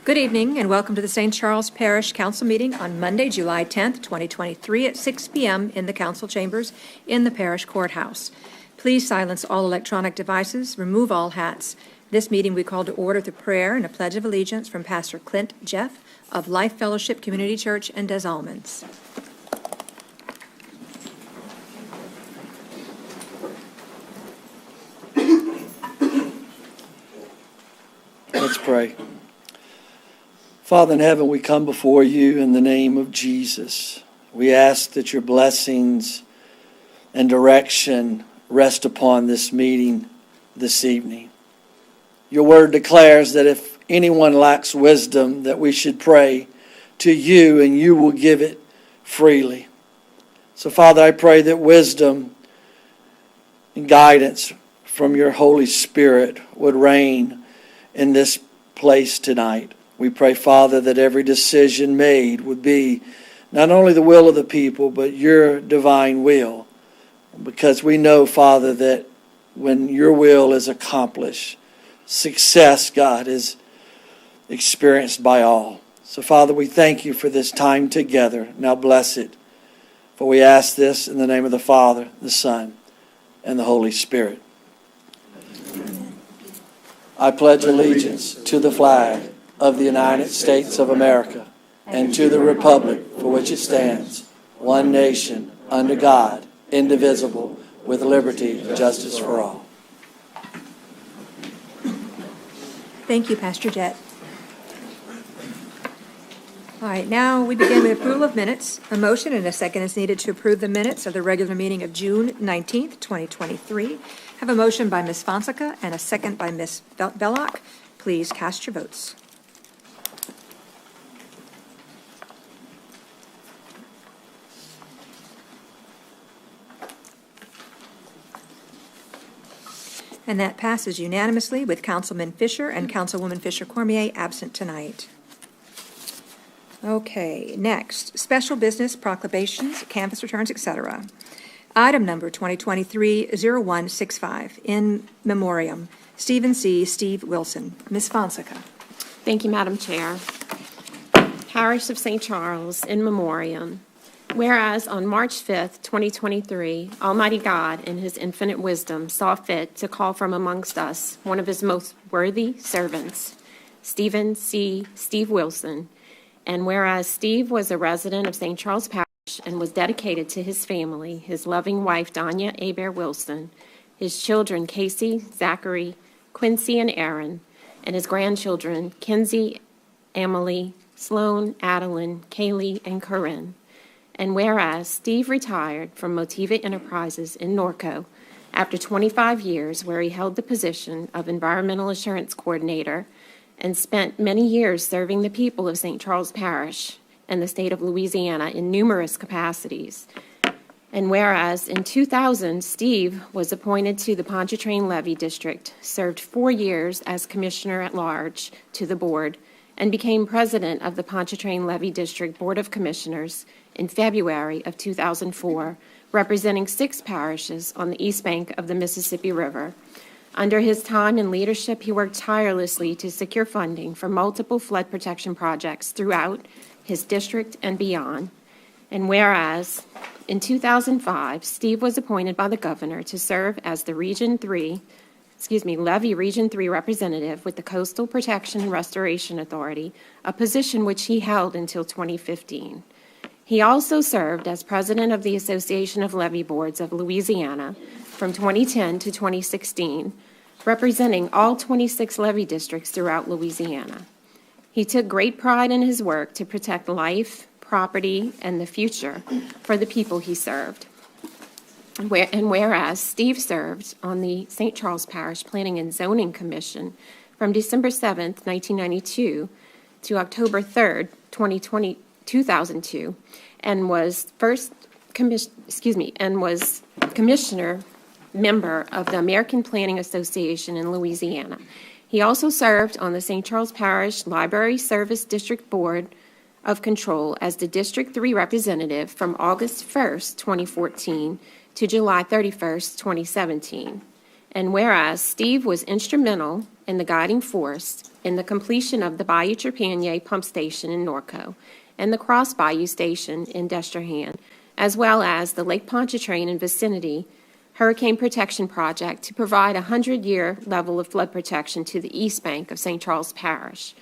Good evening and welcome to the St. Charles Parish Council meeting on Monday, July 10th, 2023 at 6 p.m. in the council chambers in the parish courthouse. Please silence all electronic devices, remove all hats. This meeting we call to order through prayer and a pledge of allegiance from Pastor Clint Jeff of Life Fellowship Community Church in Des Allemands. Let's pray. Father in heaven, we come before you in the name of Jesus. We ask that your blessings and direction rest upon this meeting this evening. Your word declares that if anyone lacks wisdom, that we should pray to you and you will give it freely. So Father, I pray that wisdom and guidance from your Holy Spirit would reign in this place tonight. We pray, Father, that every decision made would be not only the will of the people, but your divine will. Because we know, Father, that when your will is accomplished, success, God, is experienced by all. So, Father, we thank you for this time together. Now bless it. For we ask this in the name of the Father, the Son, and the Holy Spirit. I pledge allegiance to the flag of the United States of America and to the republic for which it stands, one nation, under God, indivisible, with liberty and justice for all. Thank you, Pastor Jett. All right, now we begin with approval of minutes. A motion and a second is needed to approve the minutes of the regular meeting of June 19th, 2023. Have a motion by Ms. Fonseca and a second by Ms. Belloc. Please cast your votes. And that passes unanimously with Councilman Fisher and Councilwoman Fisher-Cormier absent tonight. Okay, next, special business proclamations, canvass returns, etc. Item number 2023-0165, in memoriam, Stephen C. Steve Wilson. Ms. Fonseca. Thank you, Madam Chair. Parish of St. Charles, in memoriam. Whereas on March 5th, 2023, Almighty God, in his infinite wisdom, saw fit to call from amongst us one of his most worthy servants, Stephen C. Steve Wilson. And whereas Steve was a resident of St. Charles Parish and was dedicated to his family, his loving wife, Danya Aber Wilson, his children, Casey, Zachary, Quincy, and Aaron, and his grandchildren, Kinsey, Emily, Sloan, Adeline, Kaylee, and Corinne. And whereas Steve retired from Motiva Enterprises in Norco after 25 years, where he held the position of Environmental Assurance Coordinator and spent many years serving the people of St. Charles Parish and the state of Louisiana in numerous capacities. And whereas in 2000, Steve was appointed to the Pontchartrain Levee District, served 4 years as Commissioner at Large to the board, and became president of the Pontchartrain Levee District Board of Commissioners in February of 2004, representing 6 parishes on the east bank of the Mississippi River. Under his time in leadership, he worked tirelessly to secure funding for multiple flood protection projects throughout his district and beyond. And whereas in 2005, Steve was appointed by the governor to serve as the Levee Region 3 representative with the Coastal Protection and Restoration Authority, a position which he held until 2015. He also served as president of the Association of Levee Boards of Louisiana from 2010 to 2016, representing all 26 levee districts throughout Louisiana. He took great pride in his work to protect life, property, and the future for the people he served. And whereas Steve served on the St. Charles Parish Planning and Zoning Commission from December 7th, 1992 to October 3rd, 2002, and was commissioner member of the American Planning Association in Louisiana. He also served on the St. Charles Parish Library Service District Board of Control as the District 3 representative from August 1st, 2014 to July 31st, 2017. And whereas Steve was instrumental in the guiding force in the completion of the Bayou Trepanier pump station in Norco and the Cross Bayou station in Destrehan, as well as the Lake Pontchartrain and vicinity Hurricane Protection Project to provide a 100-year level of flood protection to the east bank of St. Charles Parish.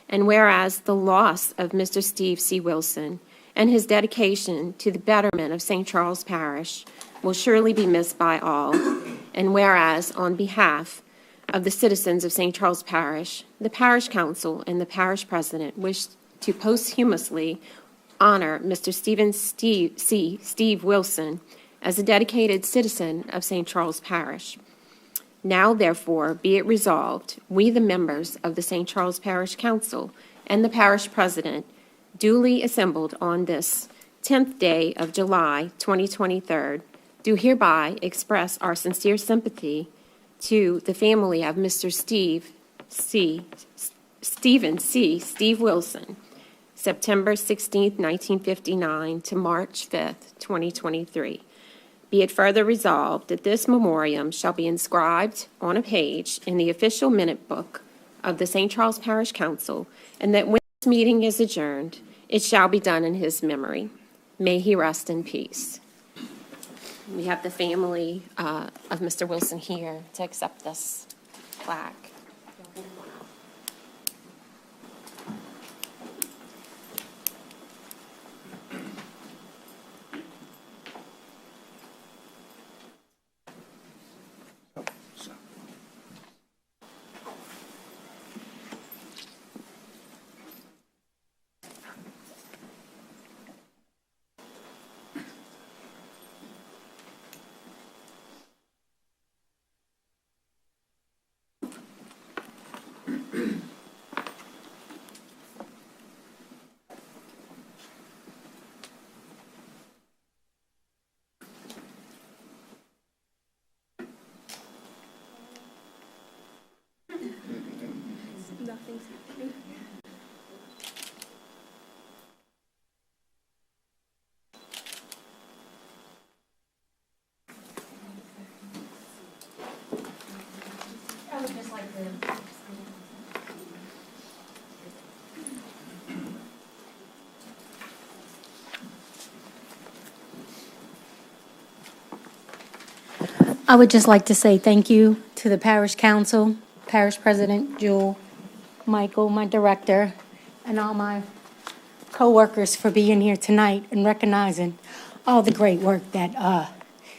And whereas the loss of Mr. Steve C. Wilson and his dedication to the betterment of St. Charles Parish will surely be missed by all. And whereas, on behalf of the citizens of St. Charles Parish, the Parish Council and the Parish President wish to posthumously honor Mr. Steve Wilson as a dedicated citizen of St. Charles Parish. Now, therefore, be it resolved, we, the members of the St. Charles Parish Council and the Parish President, duly assembled on this 10th day of July 2023, do hereby express our sincere sympathy to the family of Mr. Steve Wilson, September 16, 1959 to March 5, 2023. Be it further resolved that this memoriam shall be inscribed on a page in the official minute book of the St. Charles Parish Council, and that when this meeting is adjourned, it shall be done in his memory. May he rest in peace. We have the family of Mr. Wilson here to accept this plaque. Nothing's happening. I would just like to. I would just like to say thank you to the Parish Council, Parish President Jewel, Michael, my director, and all my co-workers for being here tonight and recognizing all the great work that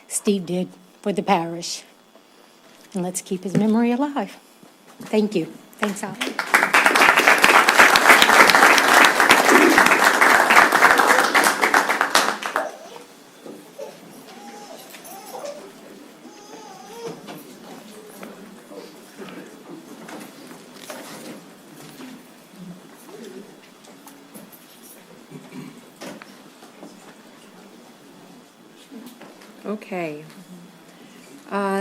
Steve did for the parish. And let's keep his memory alive. Thank you. Thanks, Al. Okay.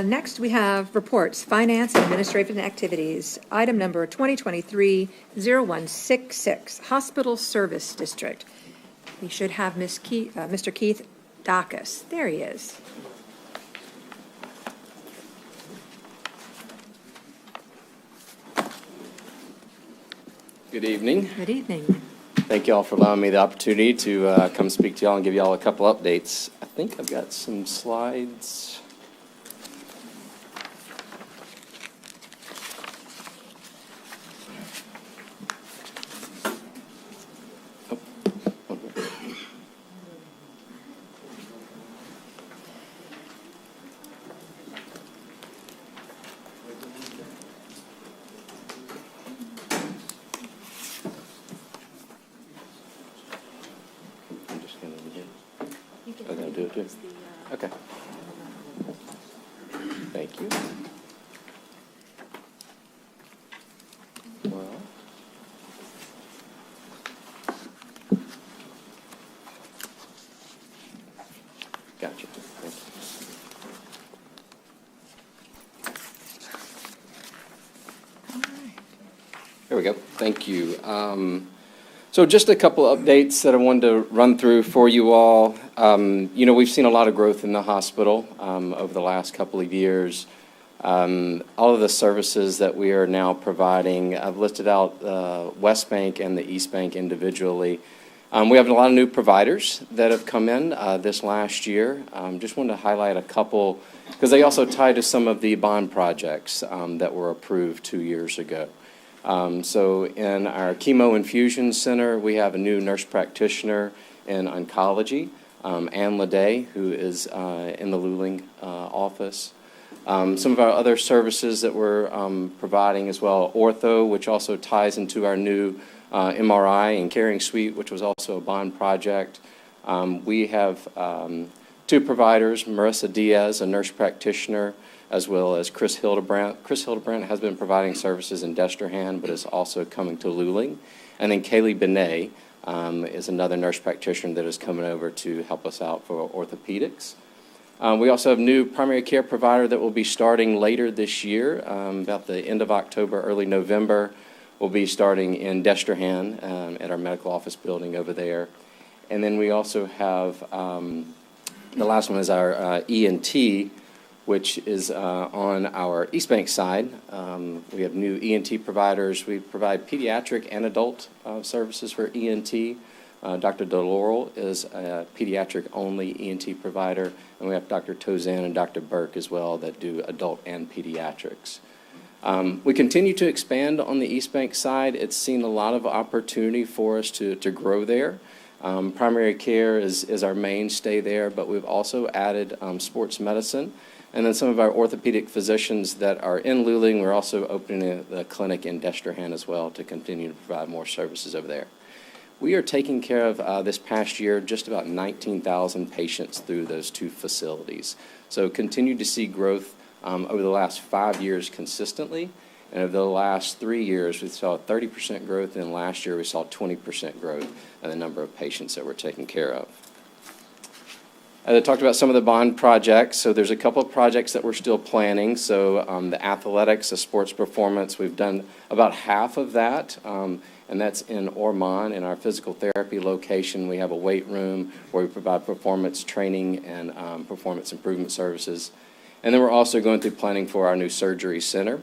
Next, we have reports, finance and administrative activities. Item number 2023-0166, Hospital Service District. We should have Mr. Keith Dacus. There he is. Good evening. Good evening. Thank you all for allowing me the opportunity to come speak to y'all and give y'all a couple updates. I think I've got some slides. Oh, one minute. I'm just going to do it. I'm going to do it too. Okay. Thank you. Well. Gotcha. Thank you. There we go. Thank you. So just a couple of updates that I wanted to run through for you all. We've seen a lot of growth in the hospital over the last couple of years. All of the services that we are now providing, I've listed out West Bank and the East Bank individually. We have a lot of new providers that have come in this last year. Just wanted to highlight a couple, because they also tie to some of the bond projects that were approved 2 years ago. So in our chemo infusion center, we have a new nurse practitioner in oncology, Ann Leday, who is in the Luling office. Some of our other services that we're providing as well, ortho, which also ties into our new MRI and caring suite, which was also a bond project. We have 2 providers, Marissa Diaz, a nurse practitioner, as well as Chris Hildebrandt. Chris Hildebrandt has been providing services in Destrehan, but is also coming to Luling. And then Kaylee Benet is another nurse practitioner that is coming over to help us out for orthopedics. We also have a new primary care provider that will be starting later this year, about the end of October, early November. We'll be starting in Destrehan at our medical office building over there. And then we also have, the last one is our ENT, which is on our East Bank side. We have new ENT providers. We provide pediatric and adult services for ENT. Dr. DeLaurel is a pediatric-only ENT provider, and we have Dr. Tozan and Dr. Burke as well that do adult and pediatrics. We continue to expand on the East Bank side. It's seen a lot of opportunity for us to grow there. Primary care is our mainstay there, but we've also added sports medicine. And then some of our orthopedic physicians that are in Luling, we're also opening a clinic in Destrehan as well to continue to provide more services over there. We are taking care of, this past year, just about 19,000 patients through those 2 facilities. So continue to see growth over the last 5 years consistently. And over the last 3 years, we saw 30% growth, and last year we saw 20% growth in the number of patients that we're taking care of. I talked about some of the bond projects. So there's a couple of projects that we're still planning. So the athletics, the sports performance, we've done about half of that. And that's in Ormond, in our physical therapy location. We have a weight room where we provide performance training and performance improvement services. And then we're also going through planning for our new surgery center,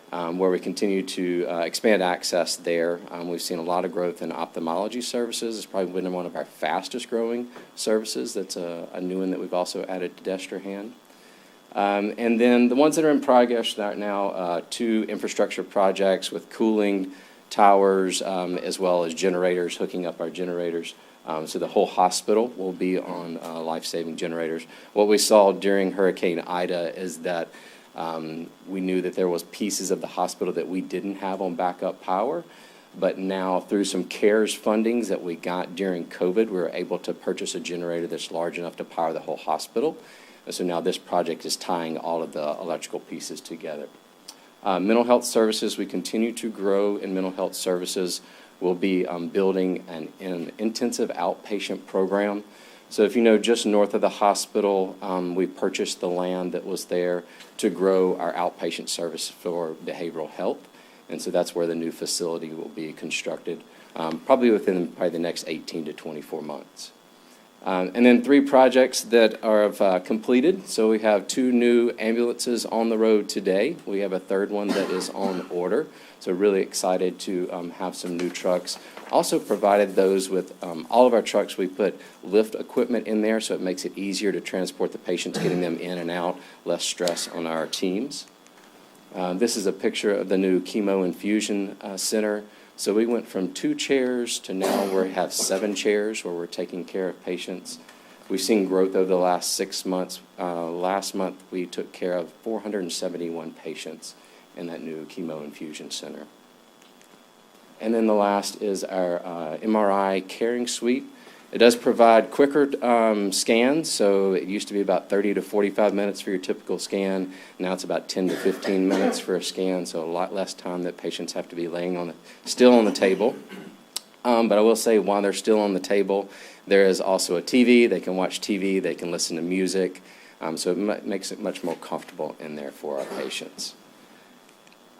where we continue to expand access there. We've seen a lot of growth in ophthalmology services. It's probably been one of our fastest growing services. That's a new one that we've also added to Destrehan. And then the ones that are in progress right now, 2 infrastructure projects with cooling towers, as well as generators, hooking up our generators. So the whole hospital will be on life-saving generators. What we saw during Hurricane Ida is that we knew that there was pieces of the hospital that we didn't have on backup power, but now through some CARES fundings that we got during COVID, we were able to purchase a generator that's large enough to power the whole hospital. And so now this project is tying all of the electrical pieces together. Mental health services, we continue to grow in mental health services. We'll be building an intensive outpatient program. So if you know, just north of the hospital, we purchased the land that was there to grow our outpatient service for behavioral health. And so that's where the new facility will be constructed, probably within the next 18 to 24 months. And then 3 projects that are completed. So we have 2 new ambulances on the road today. We have a 3rd one that is on order. So really excited to have some new trucks. Also provided those with all of our trucks. We put lift equipment in there so it makes it easier to transport the patients, getting them in and out, less stress on our teams. This is a picture of the new chemo infusion center. So we went from 2 chairs to now we have 7 chairs where we're taking care of patients. We've seen growth over the last 6 months. Last month, we took care of 471 patients in that new chemo infusion center. And then the last is our MRI caring suite. It does provide quicker scans, so it used to be about 30 to 45 minutes for your typical scan. Now it's about 10 to 15 minutes for a scan, so a lot less time that patients have to be laying still on the table. But I will say, while they're still on the table, there is also a TV. They can watch TV. They can listen to music. So it makes it much more comfortable in there for our patients.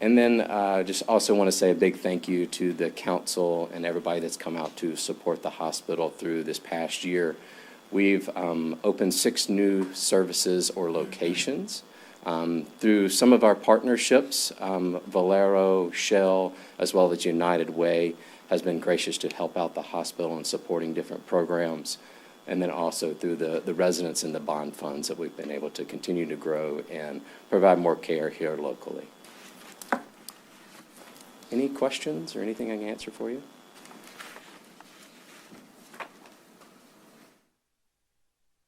And then just also want to say a big thank you to the council and everybody that's come out to support the hospital through this past year. We've opened 6 new services or locations. Through some of our partnerships, Valero, Shell, as well as United Way has been gracious to help out the hospital in supporting different programs. And then also through the residents and the bond funds that we've been able to continue to grow and provide more care here locally. Any questions or anything I can answer for you?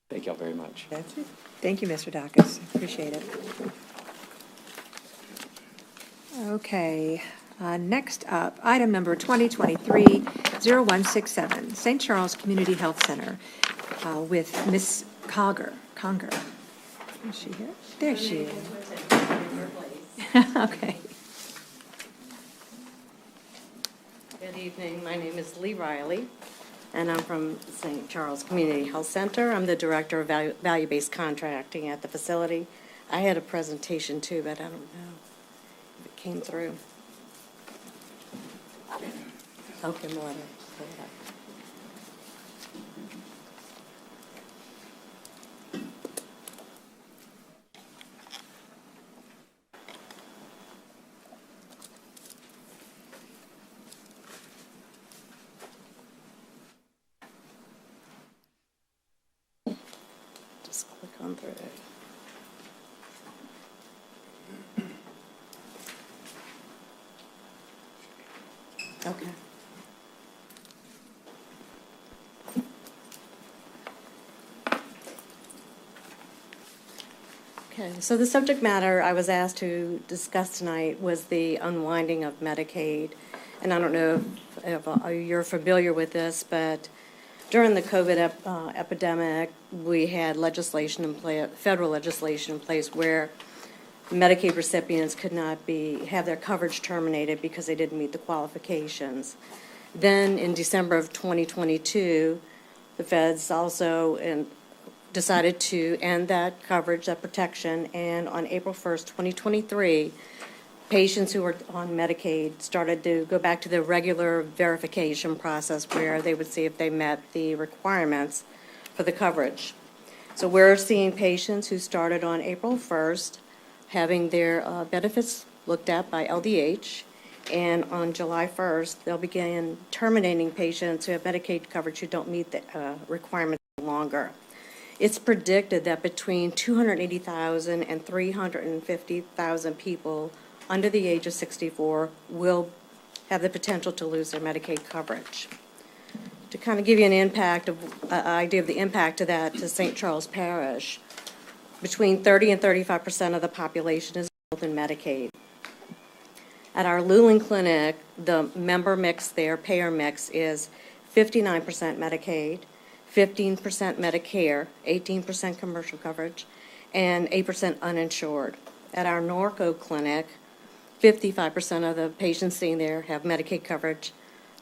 Thank y'all very much. That's it. Thank you, Mr. Dacus. Appreciate it. Okay, next up, item number 2023-0167, St. Charles Community Health Center with Ms. Conger. Is she here? There she is. Okay. Good evening. My name is Lee Riley, and I'm from St. Charles Community Health Center. I'm the Director of Value-Based Contracting at the facility. I had a presentation too, but I don't know if it came through. Okay, Melissa, pull it up. Just click on through it. Okay. Okay, so the subject matter I was asked to discuss tonight was the unwinding of Medicaid. And I don't know if you're familiar with this, but during the COVID epidemic, we had legislation in place, federal legislation in place where Medicaid recipients could not have their coverage terminated because they didn't meet the qualifications. Then in December of 2022, the feds also decided to end that coverage, that protection, and on April 1st, 2023, patients who were on Medicaid started to go back to the regular verification process where they would see if they met the requirements for the coverage. So we're seeing patients who started on April 1st having their benefits looked at by LDH, and on July 1st, they'll begin terminating patients who have Medicaid coverage who don't meet the requirements longer. It's predicted that between 280,000 and 350,000 people under the age of 64 will have the potential to lose their Medicaid coverage. To kind of give you an idea of the impact of that to St. Charles Parish, between 30 and 35% of the population is in Medicaid. At our Luling Clinic, the member mix there, payer mix, is 59% Medicaid, 15% Medicare, 18% commercial coverage, and 8% uninsured. At our Norco Clinic, 55% of the patients seen there have Medicaid coverage,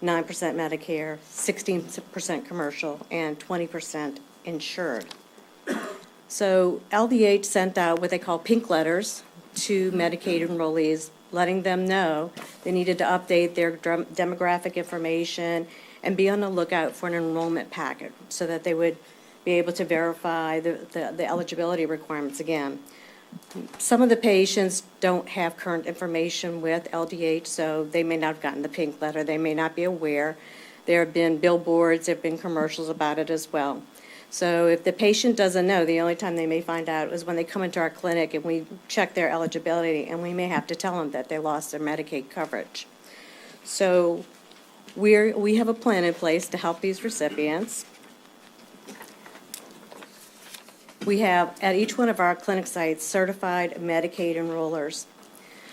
9% Medicare, 16% commercial, and 20% insured. So LDH sent out what they call pink letters to Medicaid enrollees, letting them know they needed to update their demographic information and be on the lookout for an enrollment packet so that they would be able to verify the eligibility requirements again. Some of the patients don't have current information with LDH, so they may not have gotten the pink letter. They may not be aware. There have been billboards, there have been commercials about it as well. So if the patient doesn't know, the only time they may find out is when they come into our clinic and we check their eligibility, and we may have to tell them that they lost their Medicaid coverage. So we have a plan in place to help these recipients. We have, at each one of our clinic sites, certified Medicaid enrollers.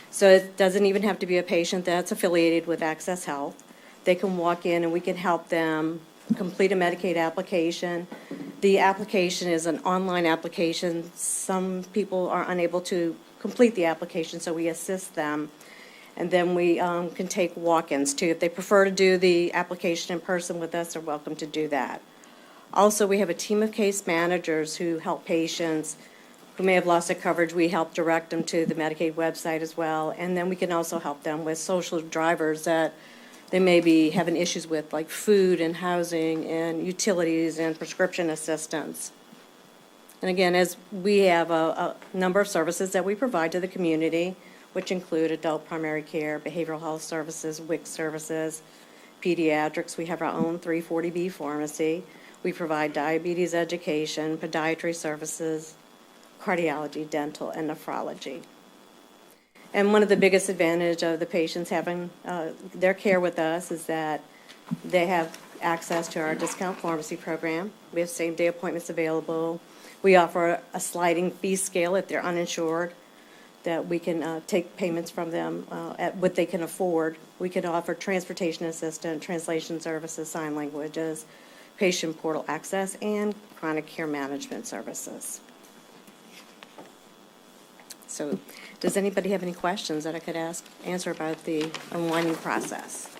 So it doesn't even have to be a patient that's affiliated with Access Health. They can walk in and we can help them complete a Medicaid application. The application is an online application. Some people are unable to complete the application, so we assist them. And then we can take walk-ins too. If they prefer to do the application in person with us, they're welcome to do that. Also, we have a team of case managers who help patients who may have lost their coverage. We help direct them to the Medicaid website as well. And then we can also help them with social drivers that they may be having issues with, like food and housing and utilities and prescription assistance. And again, as we have a number of services that we provide to the community, which include adult primary care, behavioral health services, WIC services, pediatrics. We have our own 340B pharmacy. We provide diabetes education, podiatry services, cardiology, dental, and nephrology. And one of the biggest advantages of the patients having their care with us is that they have access to our discount pharmacy program. We have same-day appointments available. We offer a sliding fee scale if they're uninsured, that we can take payments from them at what they can afford. We can offer transportation assistance, translation services, sign languages, patient portal access, and chronic care management services. So does anybody have any questions that I could answer about the unwinding process?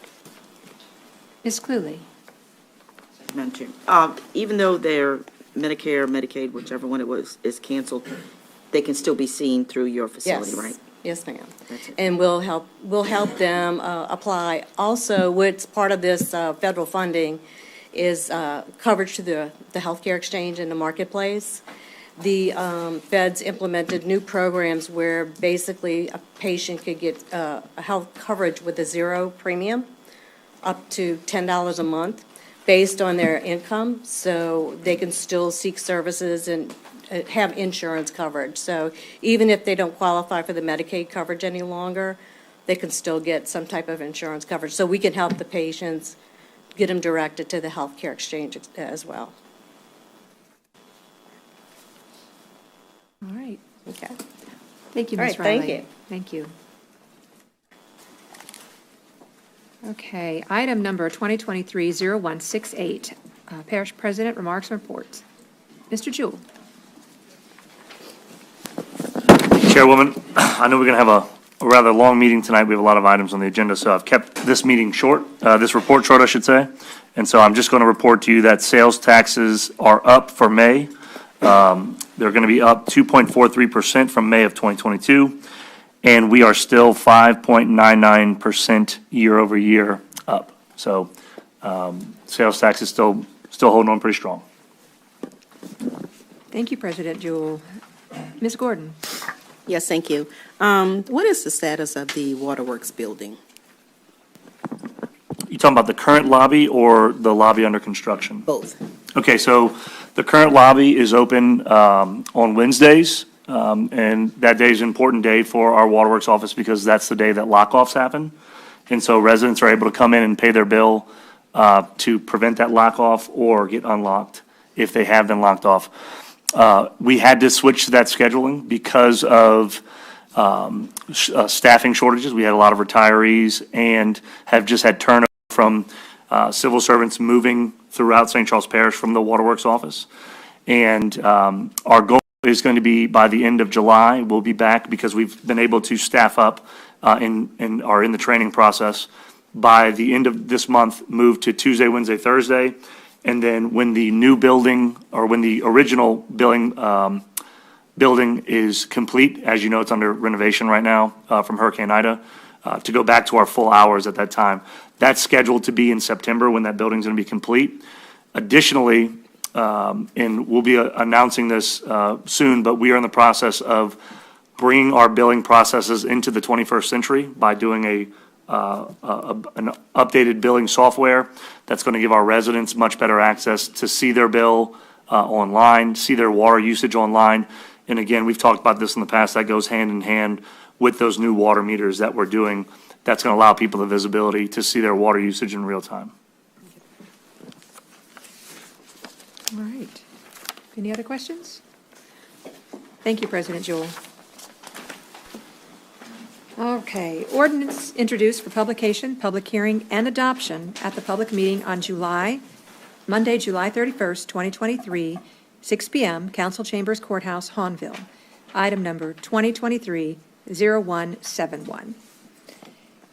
Ms. Cluley? Madam Chair. Even though their Medicare, Medicaid, whichever one it was, is canceled, they can still be seen through your facility, right? Yes, ma'am. That's it. And we'll help them apply. Also, what's part of this federal funding is coverage to the healthcare exchange in the marketplace. The feds implemented new programs where basically a patient could get a health coverage with a zero premium, up to $10 a month, based on their income, so they can still seek services and have insurance coverage. So even if they don't qualify for the Medicaid coverage any longer, they can still get some type of insurance coverage. So we can help the patients, get them directed to the healthcare exchange as well. All right. Okay. Thank you, All Ms. right, Riley. thank you. Thank you. Okay, item number 2023-0168, Parish President, remarks and reports. Mr. Jewell. Chairwoman, I know we're going to have a rather long meeting tonight. We have a lot of items on the agenda, so I've kept this meeting short, this report short, I should say. And so I'm just going to report to you that sales taxes are up for May. They're going to be up 2.43% from May of 2022, and we are still 5.99% year over year up. So sales tax is still holding on pretty strong. Thank you, President Jewell. Ms. Gordon. Yes, thank you. What is the status of the Waterworks building? You talking about the current lobby or the lobby under construction? Both. Okay, so the current lobby is open on Wednesdays, and that day is an important day for our Waterworks office because that's the day that lock-offs happen. And so residents are able to come in and pay their bill to prevent that lock-off or get unlocked if they have been locked off. We had to switch to that scheduling because of staffing shortages. We had a lot of retirees and have just had turnover from civil servants moving throughout St. Charles Parish from the Waterworks office. And our goal is going to be by the end of July, we'll be back because we've been able to staff up and are in the training process. By the end of this month, move to Tuesday, Wednesday, Thursday. And then when the new building or when the original building is complete, as you know, it's under renovation right now from Hurricane Ida, to go back to our full hours at that time. That's scheduled to be in September when that building's going to be complete. Additionally, and we'll be announcing this soon, but we are in the process of bringing our billing processes into the 21st century by doing an updated billing software that's going to give our residents much better access to see their bill online, see their water usage online. And again, we've talked about this in the past, that goes hand in hand with those new water meters that we're doing. That's going to allow people the visibility to see their water usage in real time. All right. Any other questions? Thank you, President Jewell. Okay, ordinance introduced for publication, public hearing, and adoption at the public meeting on Monday, July 31st, 2023, 6 p.m., Council Chambers Courthouse, Hahnville. Item number 2023-0171.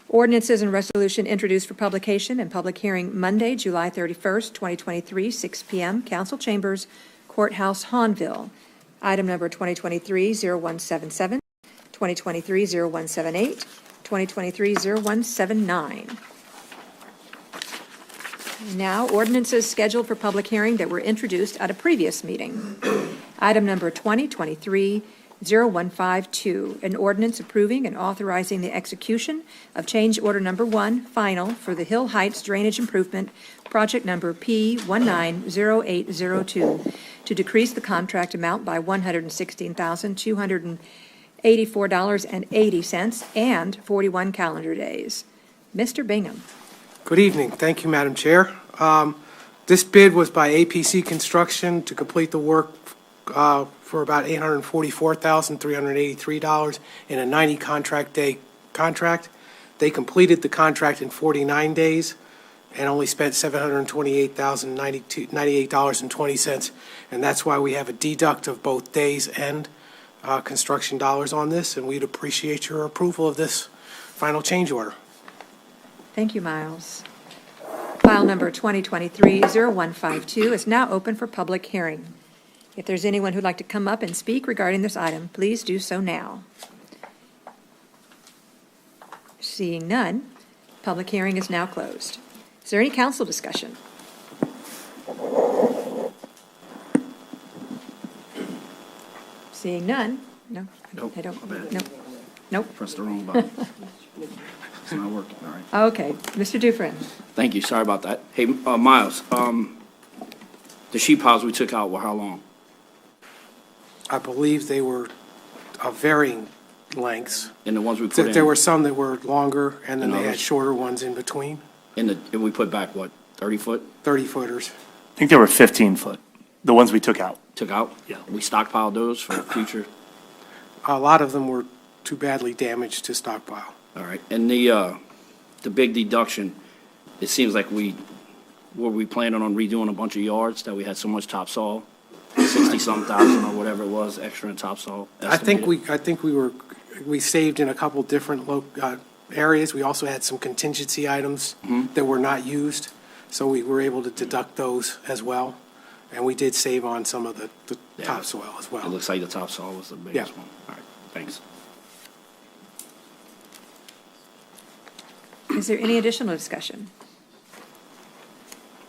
Ordinances and resolution introduced for publication and public hearing Monday, July 31st, 2023, 6 p.m., Council Chambers Courthouse, Hahnville. Item number 2023-0177. 2023-0178, 2023-0179. Now, ordinances scheduled for public hearing that were introduced at a previous meeting. Item number 2023-0152, an ordinance approving and authorizing the execution of change order number 1, final, for the Hill Heights Drainage Improvement, project number P190802, to decrease the contract amount by $116,284.80 and 41 calendar days. Mr. Bingham. Good evening. Thank you, Madam Chair. This bid was by APC Construction to complete the work for about $844,383 in a 90-contract-day contract. They completed the contract in 49 days and only spent $728,098.20, and that's why we have a deduct of both days and construction dollars on this, and we'd appreciate your approval of this final change order. Thank you, Miles. File number 2023-0152 is now open for public hearing. If there's anyone who'd like to come up and speak regarding this item, please do so now. Seeing none, public hearing is now closed. Is there any council discussion? Seeing none? No, I don't. Nope. Nope. Press the wrong button. It's not working, all right. Okay, Mr. Dufresne. Thank you, sorry about that. Hey, Miles, the sheet piles we took out were how long? I believe they were of varying lengths. And the ones we put in? There were some that were longer, and then And they had others? shorter ones in between, And we put back, what, 30 foot? 30-footers. I think they were 15-foot, the ones we took out. Took out? Yeah. We stockpiled those for future? A lot of them were too badly damaged to stockpile. All right, and the big deduction, it seems like were we planning on redoing a bunch of yards that we had so much topsoil? 60-some thousand or whatever it was, extra in topsoil? I think we saved in a couple different areas. We also had some contingency items that were not used, so we were able to deduct those as well. And we did save on some of the topsoil as well. It looks like the topsoil was the biggest Yeah. one. All right, thanks. Is there any additional discussion?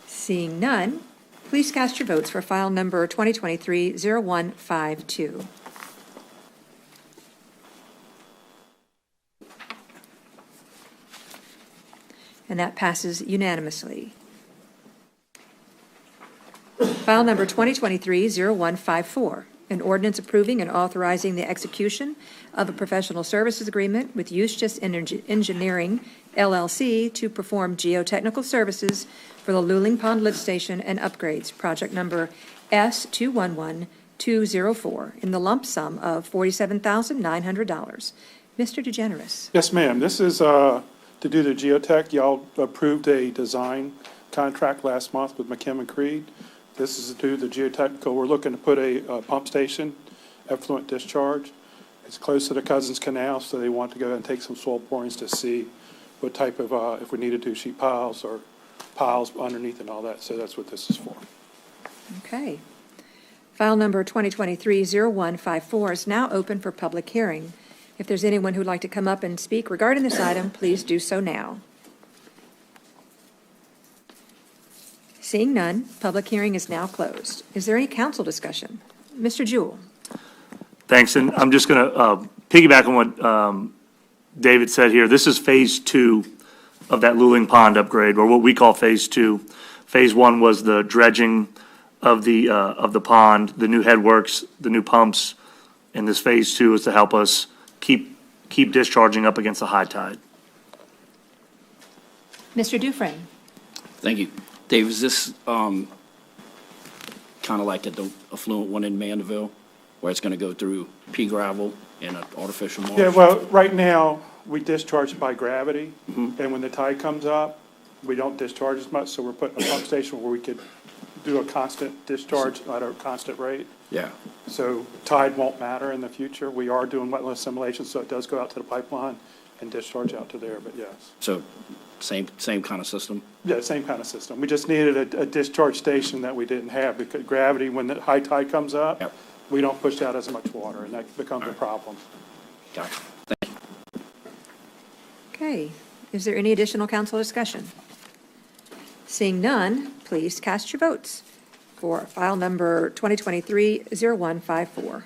Seeing none, please cast your votes for file number 2023-0152. And that passes unanimously. File number 2023-0154, an ordinance approving and authorizing the execution of a professional services agreement with Eustis Engineering, LLC, to perform geotechnical services for the Luling Pond Lift Station and upgrades, project number S211204, in the lump sum of $47,900. Mr. DeGeneres. Yes, ma'am. This is to do the geotech. Y'all approved a design contract last month with McKim & Creed. This is to do the geotechnical. We're looking to put a pump station, effluent discharge. It's close to the Cousins Canal, so they want to go and take some soil borings to see what type of, if we need to do sheet piles or piles underneath and all that. So that's what this is for. Okay. File number 2023-0154 is now open for public hearing. If there's anyone who'd like to come up and speak regarding this item, please do so now. Seeing none, public hearing is now closed. Is there any council discussion? Mr. Jewell. Thanks, and I'm just going to piggyback on what David said here. This is Phase 2 of that Luling Pond upgrade, or what we call Phase 2. Phase 1 was the dredging of the pond, the new headworks, the new pumps, and this Phase 2 is to help us keep discharging up against the high tide. Mr. Dufresne. Thank you. Dave, is this kind of like at the affluent one in Mandeville, where it's going to go through pea gravel and an artificial marsh? Yeah, well, right now, we discharge by gravity, and when the tide comes up, we don't discharge as much, so we're putting a pump station where we could do a constant discharge at a constant rate. Yeah. So tide won't matter in the future. We are doing wetland assimilation, so it does go out to the pipeline and discharge out to there, but yes. So same kind of system? Yeah, same kind of system. We just needed a discharge station that we didn't have, because gravity, when the high tide comes up, Yep. we don't push out as much water, and that becomes a problem. Gotcha. Okay. Is there any additional council discussion? Seeing none, please cast your votes. for file number 2023-0154.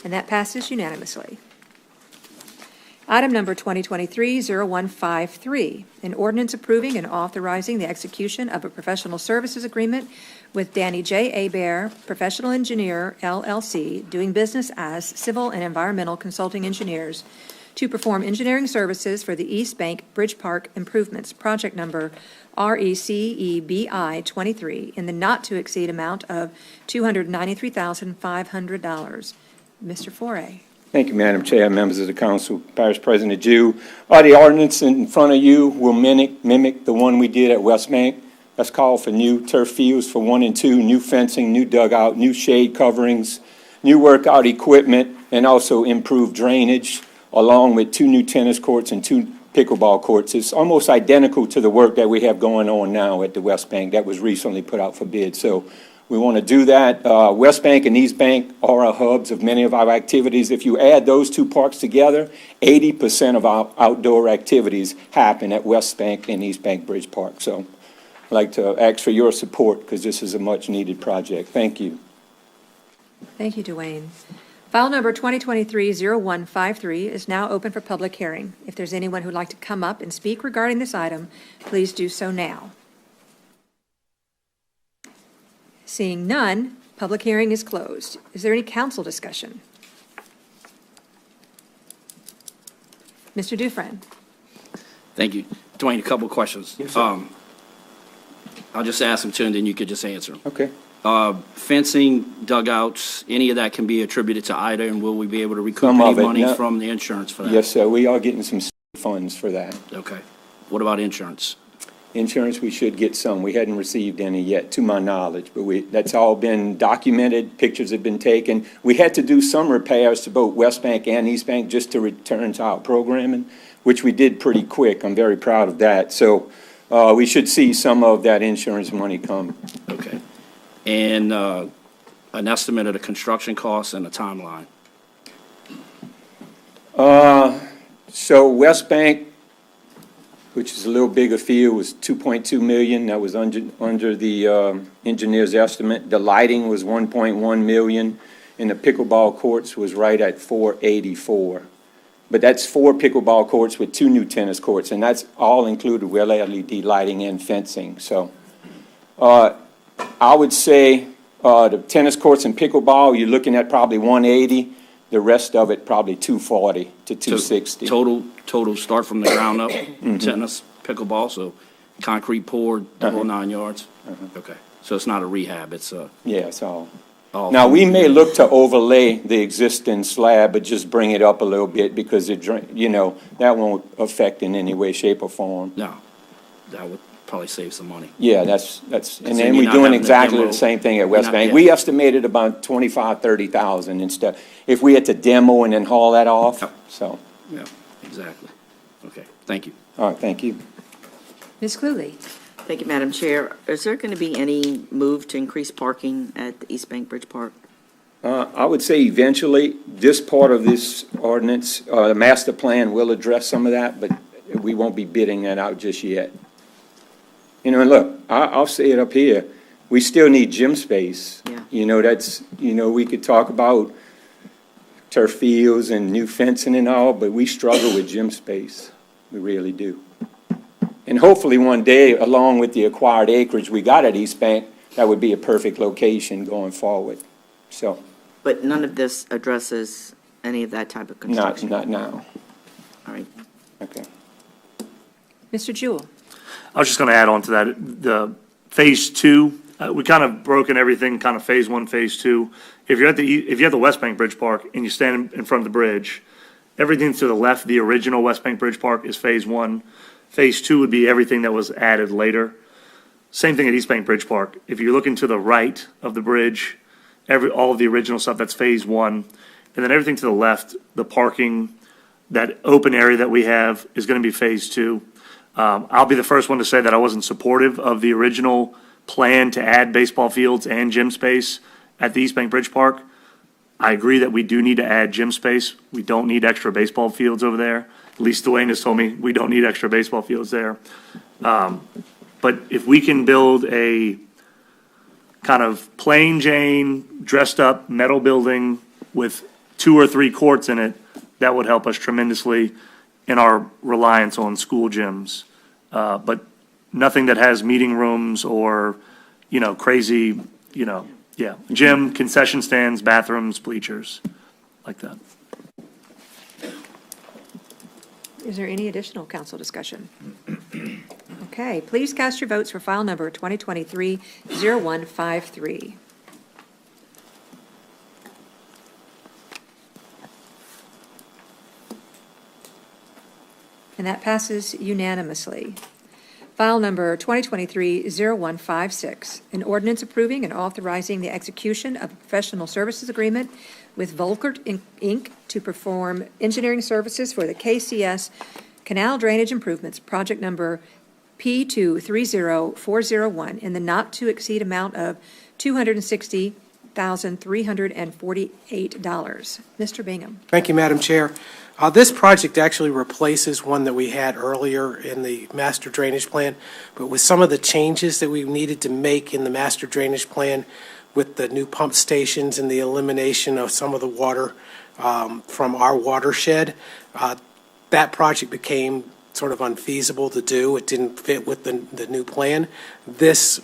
And that passes unanimously. Item number 2023-0153, an ordinance approving and authorizing the execution of a professional services agreement with Danny J. Abear, Professional Engineer, LLC, doing business as Civil and Environmental Consulting Engineers, to perform engineering services for the East Bank Bridge Park Improvements, project number RECEBI 23, in the not-to-exceed amount of $293,500. Mr. Foray. Thank you, Madam Chair, members of the council, Parish President Jew. The ordinance in front of you will mimic the one we did at West Bank. That's called for new turf fields for 1 and 2, new fencing, new dugout, new shade coverings, new workout equipment, and also improved drainage, along with 2 new tennis courts and 2 pickleball courts. It's almost identical to the work that we have going on now at the West Bank that was recently put out for bid. So we want to do that. West Bank and East Bank are our hubs of many of our activities. If you add those 2 parks together, 80% of our outdoor activities happen at West Bank and East Bank Bridge Park. So I'd like to ask for your support because this is a much-needed project. Thank you. Thank you, Dwayne. File number 2023-0153 is now open for public hearing. If there's anyone who'd like to come up and speak regarding this item, please do so now. Seeing none, public hearing is closed. Is there any council discussion? Mr. Dufresne. Thank you. Dwayne, a couple of questions. Yes, sir. I'll just ask them, too, and then you could just answer them. Okay. Fencing, dugouts, any of that can be attributed to Ida, and will we be able to recoup Some any of it, money no. from the insurance for that? Yes, sir. We are getting some funds for that. Okay. What about insurance? Insurance, we should get some. We hadn't received any yet, to my knowledge, but that's all been documented. Pictures have been taken. We had to do some repairs to both West Bank and East Bank just to return to our programming, which we did pretty quick. I'm very proud of that. So we should see some of that insurance money come. Okay. And an estimate of the construction costs and a timeline? So West Bank, which is a little bigger field, was 2.2 million. That was under the engineer's estimate. The lighting was 1.1 million, and the pickleball courts was right at 484. But that's 4 pickleball courts with 2 new tennis courts, and that's all included with LED lighting and fencing. So I would say the tennis courts and pickleball, you're looking at probably 180. The rest of it probably 240 to 260. Total start from the ground up, tennis, pickleball, so concrete poured, the whole 9 yards? Okay, so it's not a rehab, it's a... Yeah, it's all. Now, we may look to overlay the existing slab, but just bring it up a little bit because that won't affect in any way, shape, or form. No, that would probably save some money. Yeah, that's, and then then you're we're not doing having to exactly demo- the same thing at West not- Bank. yeah. We estimated about 25,000-30,000 instead, if we had to demo and then haul that off, Yep. so. Yeah, exactly. Okay, thank you. All right, thank you. Ms. Cluley. Thank you, Madam Chair. Is there going to be any move to increase parking at the East Bank Bridge Park? I would say eventually, this part of this ordinance, the master plan will address some of that, but we won't be bidding that out just yet. And look, I'll say it up here, we still need gym space. Yeah. We could talk about turf fields and new fencing and all, but we struggle with gym space. We really do. And hopefully one day, along with the acquired acreage we got at East Bank, that would be a perfect location going forward. So. But none of this addresses any of that type of construction? Not now. All right. Okay. Mr. Jewell. I was just going to add on to that, the phase 2, we kind of broken everything, kind of phase 1, phase 2. If you're at the West Bank Bridge Park and you stand in front of the bridge, everything to the left, the original West Bank Bridge Park is phase 1. Phase 2 would be everything that was added later. Same thing at East Bank Bridge Park. If you're looking to the right of the bridge, all of the original stuff, that's phase 1. And then everything to the left, the parking, that open area that we have is going to be phase 2. I'll be the first one to say that I wasn't supportive of the original plan to add baseball fields and gym space at the East Bank Bridge Park. I agree that we do need to add gym space. We don't need extra baseball fields over there. At least Dwayne has told me we don't need extra baseball fields there. But if we can build a kind of plain Jane, dressed up metal building with 2 or 3 courts in it, that would help us tremendously in our reliance on school gyms. But nothing that has meeting rooms or, crazy, gym, concession stands, bathrooms, bleachers, like that. Is there any additional council discussion? Okay, please cast your votes for file number 2023-0153. And that passes unanimously. File number 2023-0156, an ordinance approving and authorizing the execution of a professional services agreement with Volkert Inc. to perform engineering services for the KCS Canal Drainage Improvements, project number P230401, in the not-to-exceed amount of $260,348. Mr. Bingham. Thank you, Madam Chair. This project actually replaces one that we had earlier in the master drainage plan, but with some of the changes that we needed to make in the master drainage plan with the new pump stations and the elimination of some of the water from our watershed, that project became sort of unfeasible to do. It didn't fit with the new plan. This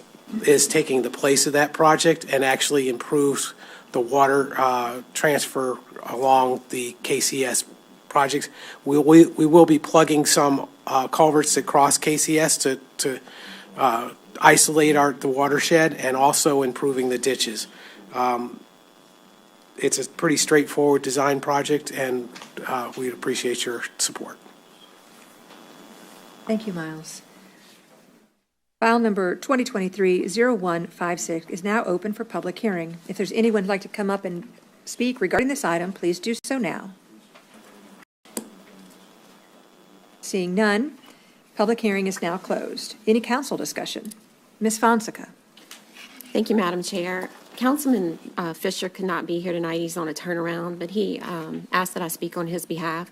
is taking the place of that project and actually improves the water transfer along the KCS projects. We will be plugging some culverts across KCS to isolate the watershed and also improving the ditches. It's a pretty straightforward design project, and we'd appreciate your support. Thank you, Miles. File number 2023-0156 is now open for public hearing. If there's anyone who'd like to come up and speak regarding this item, please do so now. Seeing none, public hearing is now closed. Any council discussion? Ms. Fonseca. Thank you, Madam Chair. Councilman Fisher could not be here tonight. He's on a turnaround, but he asked that I speak on his behalf.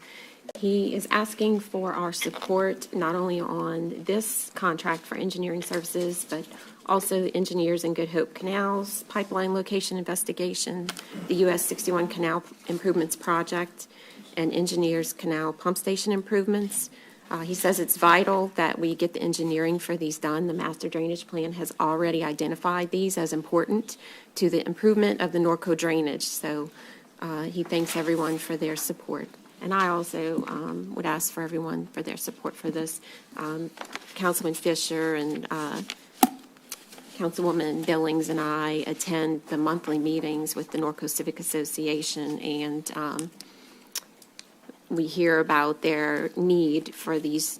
He is asking for our support not only on this contract for engineering services, but also engineers in Good Hope Canals, pipeline location investigation, the US 61 Canal Improvements Project, and engineers canal pump station improvements. He says it's vital that we get the engineering for these done. The master drainage plan has already identified these as important to the improvement of the Norco drainage. So he thanks everyone for their support. And I also would ask for everyone for their support for this. Councilman Fisher and Councilwoman Billings and I attend the monthly meetings with the Norco Civic Association, and we hear about their need for these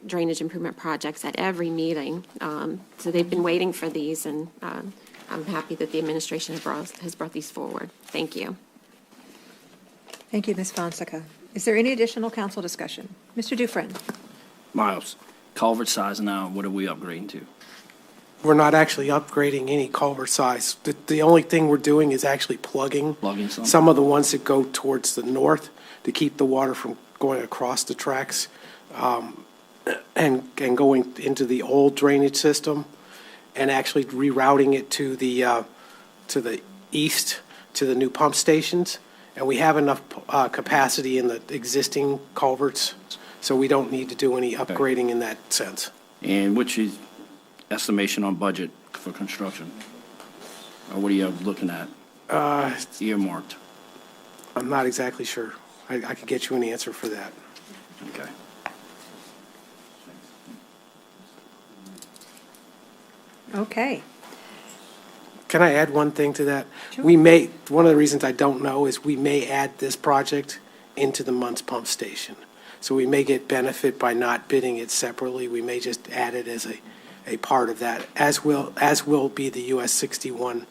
drainage improvement projects at every meeting. So they've been waiting for these, and I'm happy that the administration has brought these forward. Thank you. Thank you, Ms. Fonseca. Is there any additional council discussion? Mr. Dufresne. Miles, culvert size now, what are we upgrading to? We're not actually upgrading any culvert size. The only thing we're doing is actually plugging some of the ones that go towards the north to keep the water from going across the tracks and going into the old drainage system, and actually rerouting it to the east to the new pump stations. And we have enough capacity in the existing culverts, so we don't need to do any upgrading in that sense. And what's your estimation on budget for construction? Or what are you looking at? Earmarked? I'm not exactly sure. I could get you an answer for that. Okay. Okay. Can I add one thing to that? Sure. One of the reasons I don't know is we may add this project into the Muntz pump station. So we may get benefit by not bidding it separately. We may just add it as a part of that, as will be the US 61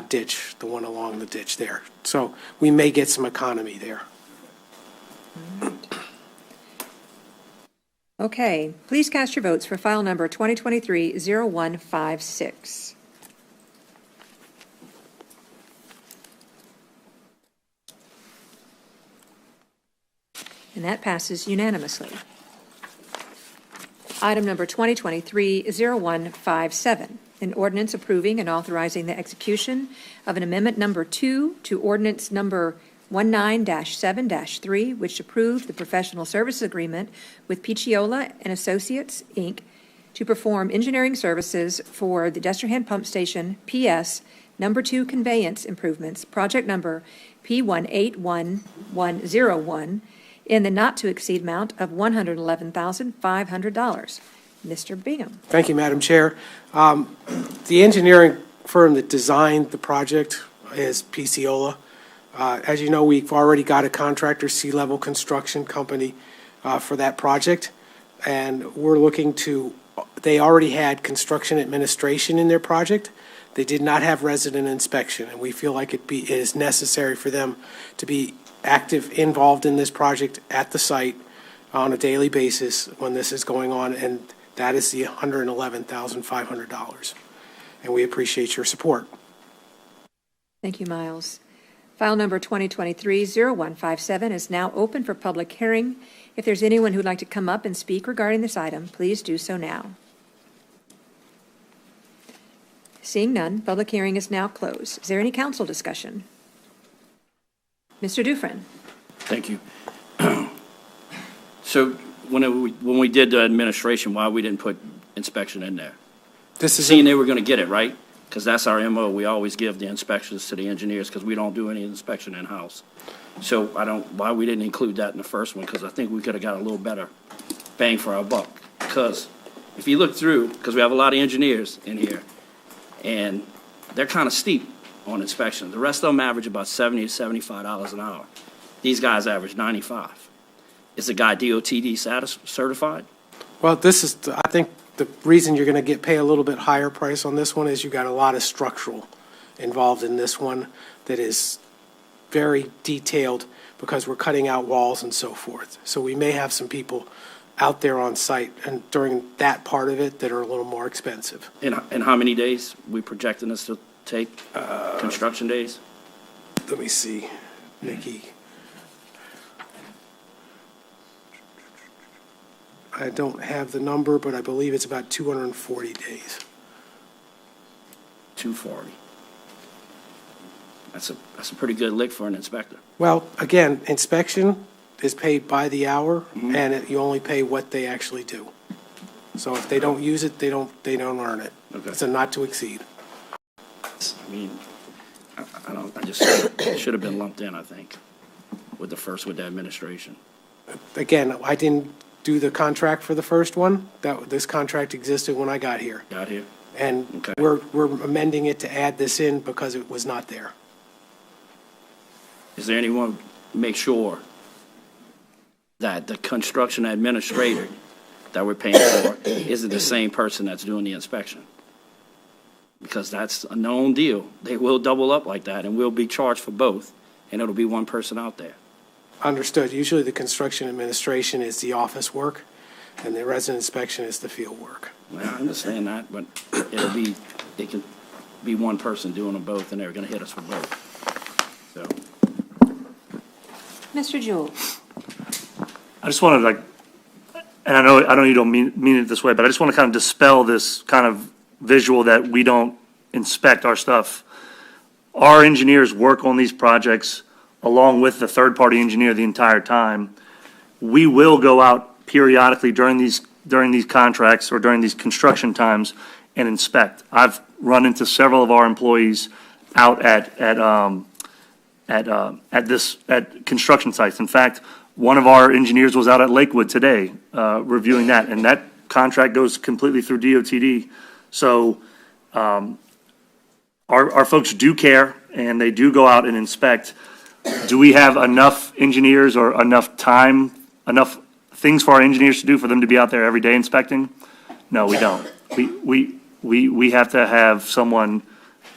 ditch, the one along the ditch there. So we may get some economy there. Okay, please cast your votes for file number 2023-0156. And that passes unanimously. Item number 2023-0157, an ordinance approving and authorizing the execution of an amendment number 2 to ordinance number 19-7-3, which approved the professional services agreement with Picciola and Associates, Inc., to perform engineering services for the Destrehan Pump Station PS number 2 conveyance improvements, project number P181101, in the not-to-exceed amount of $111,500. Mr. Bingham. Thank you, Madam Chair. The engineering firm that designed the project is Picciola. As you know, we've already got a contractor, Sea-Level Construction Company, for that project, and we're looking to, they already had construction administration in their project. They did not have resident inspection, and we feel like it is necessary for them to be active, involved in this project at the site on a daily basis when this is going on, and that is the $111,500. And we appreciate your support. Thank you, Miles. File number 2023-0157 is now open for public hearing. If there's anyone who'd like to come up and speak regarding this item, please do so now. Seeing none, public hearing is now closed. Is there any council discussion? Mr. Dufresne. Thank you. So when we did the administration, why we didn't put inspection in there? This is Seeing they were going to get it, right? Because that's our MO. We always give the inspections to the engineers because we don't do any inspection in-house. So why we didn't include that in the first one, because I think we could have got a little better bang for our buck. Because if you look through, because we have a lot of engineers in here, and they're kind of steep on inspection. The rest of them average about $70 to $75 an hour. These guys average $95. Is the guy DOTD certified? Well, this is, I think the reason you're going to pay a little bit higher price on this one is you got a lot of structural involved in this one that is very detailed because we're cutting out walls and so forth. So we may have some people out there on site and during that part of it that are a little more expensive. And how many days we projecting this to take, construction days? Let me see, Nikki. I don't have the number, but I believe it's about 240 days. 240. That's a pretty good lick for an inspector. Well, again, inspection is paid by the hour, and you only pay what they actually do. So if they don't use it, they don't earn it. Okay. It's a not to exceed. I mean, I just should have been lumped in, I think, with the administration. Again, I didn't do the contract for the first one. This contract existed when I got here. Got here? And Okay. we're amending it to add this in because it was not there. Is there anyone make sure that the construction administrator that we're paying for isn't the same person that's doing the inspection? Because that's a known deal. They will double up like that, and we'll be charged for both, and it'll be one person out there. Understood. Usually the construction administration is the office work, and the resident inspection is the field work. Well, I understand that, but it can be one person doing them both, and they're going to hit us for both. So. Mr. Jewell. I just want to and I know you don't mean it this way, but I just want to kind of dispel this kind of visual that we don't inspect our stuff. Our engineers work on these projects along with the third-party engineer the entire time. We will go out periodically during these contracts or during these construction times and inspect. I've run into several of our employees out at construction sites. In fact, one of our engineers was out at Lakewood today reviewing that, and that contract goes completely through DOTD. So our folks do care, and they do go out and inspect. Do we have enough engineers or enough time, enough things for our engineers to do for them to be out there every day inspecting? No, we don't. We have to have someone,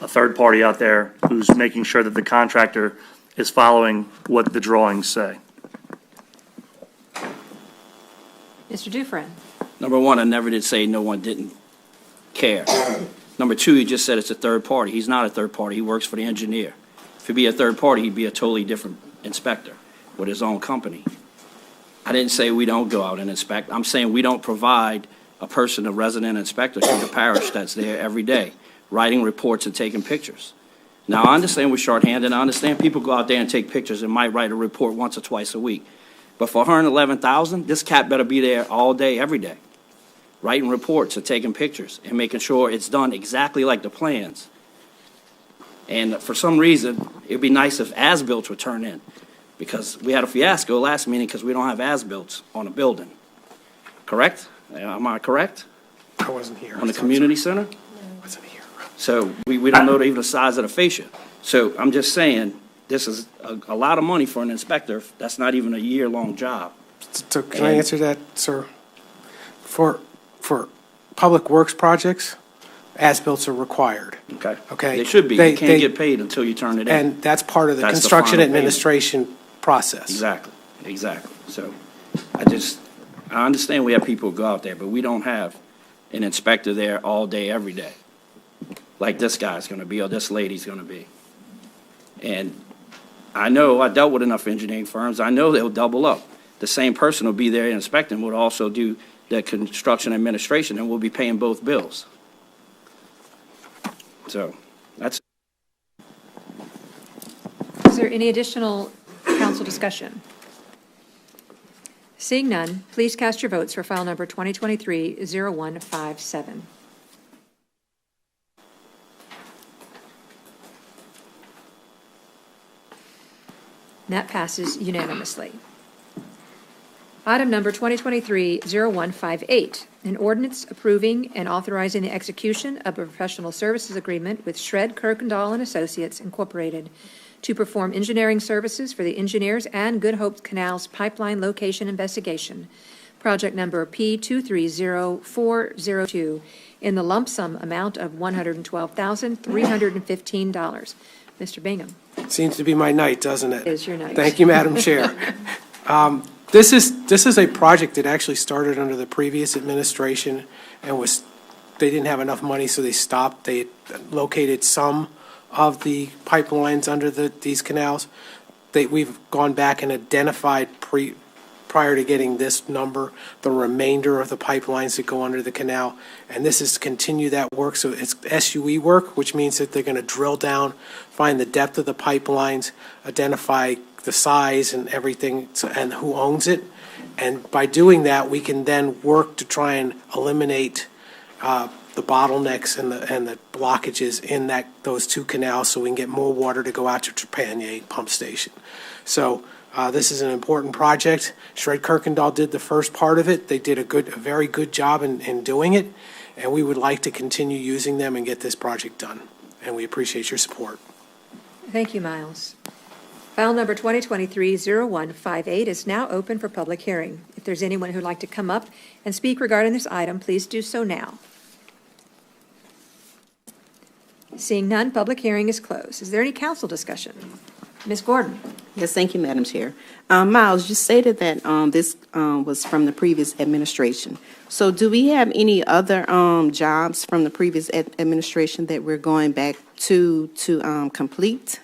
a third party out there who's making sure that the contractor is following what the drawings say. Mr. Dufresne. Number one, I never did say no one didn't care. Number two, you just said it's a third party. He's not a third party. He works for the engineer. If he'd be a third party, he'd be a totally different inspector with his own company. I didn't say we don't go out and inspect. I'm saying we don't provide a person, a resident inspector through the parish that's there every day, writing reports and taking pictures. Now, I understand we're shorthanded. I understand people go out there and take pictures and might write a report once or twice a week. But for $111,000, this cat better be there all day, every day, writing reports and taking pictures and making sure it's done exactly like the plans. And for some reason, it'd be nice if as-built would turn in, because we had a fiasco last meeting because we don't have as-built on a building. Correct? Am I correct? I wasn't here. On the community center? I wasn't here. So we don't know even the size of the fascia. So I'm just saying, this is a lot of money for an inspector. That's not even a year-long job. So can I answer that, sir? For public works projects, as-built are required. Okay? Okay. They should be. You can't get paid until you turn it in. And that's part of the That's the construction final payment. administration process. Exactly. So I understand we have people who go out there, but we don't have an inspector there all day, every day, like this guy's going to be or this lady's going to be. And I know, I dealt with enough engineering firms, I know they'll double up. The same person will be there inspecting, will also do the construction administration, and we'll be paying both bills. So that's. Is there any additional council discussion? Seeing none, please cast your votes for file number 2023-0157. That passes unanimously. Item number 2023-0158, an ordinance approving and authorizing the execution of a professional services agreement with Shred Kirkendall and Associates Incorporated to perform engineering services for the engineers and Good Hope Canal's pipeline location investigation, project number P230402, in the lump sum amount of $112,315. Mr. Bingham. Seems to be my night, doesn't it? It is your night. Thank you, Madam Chair. This is a project that actually started under the previous administration and they didn't have enough money, so they stopped. They located some of the pipelines under these canals. We've gone back and identified prior to getting this number, the remainder of the pipelines that go under the canal. And this is to continue that work. So it's SUE work, which means that they're going to drill down, find the depth of the pipelines, identify the size and everything, and who owns it. And by doing that, we can then work to try and eliminate the bottlenecks and the blockages in those two canals, so we can get more water to go out to Trepanier pump station. So this is an important project. Shred Kirkendall did the first part of it. They did a very good job in doing it, and we would like to continue using them and get this project done. And we appreciate your support. Thank you, Miles. File number 2023-0158 is now open for public hearing. If there's anyone who'd like to come up and speak regarding this item, please do so now. Seeing none, public hearing is closed. Is there any council discussion? Ms. Gordon. Yes, thank you, Madam Chair. Miles, you stated that this was from the previous administration. So do we have any other jobs from the previous administration that we're going back to complete?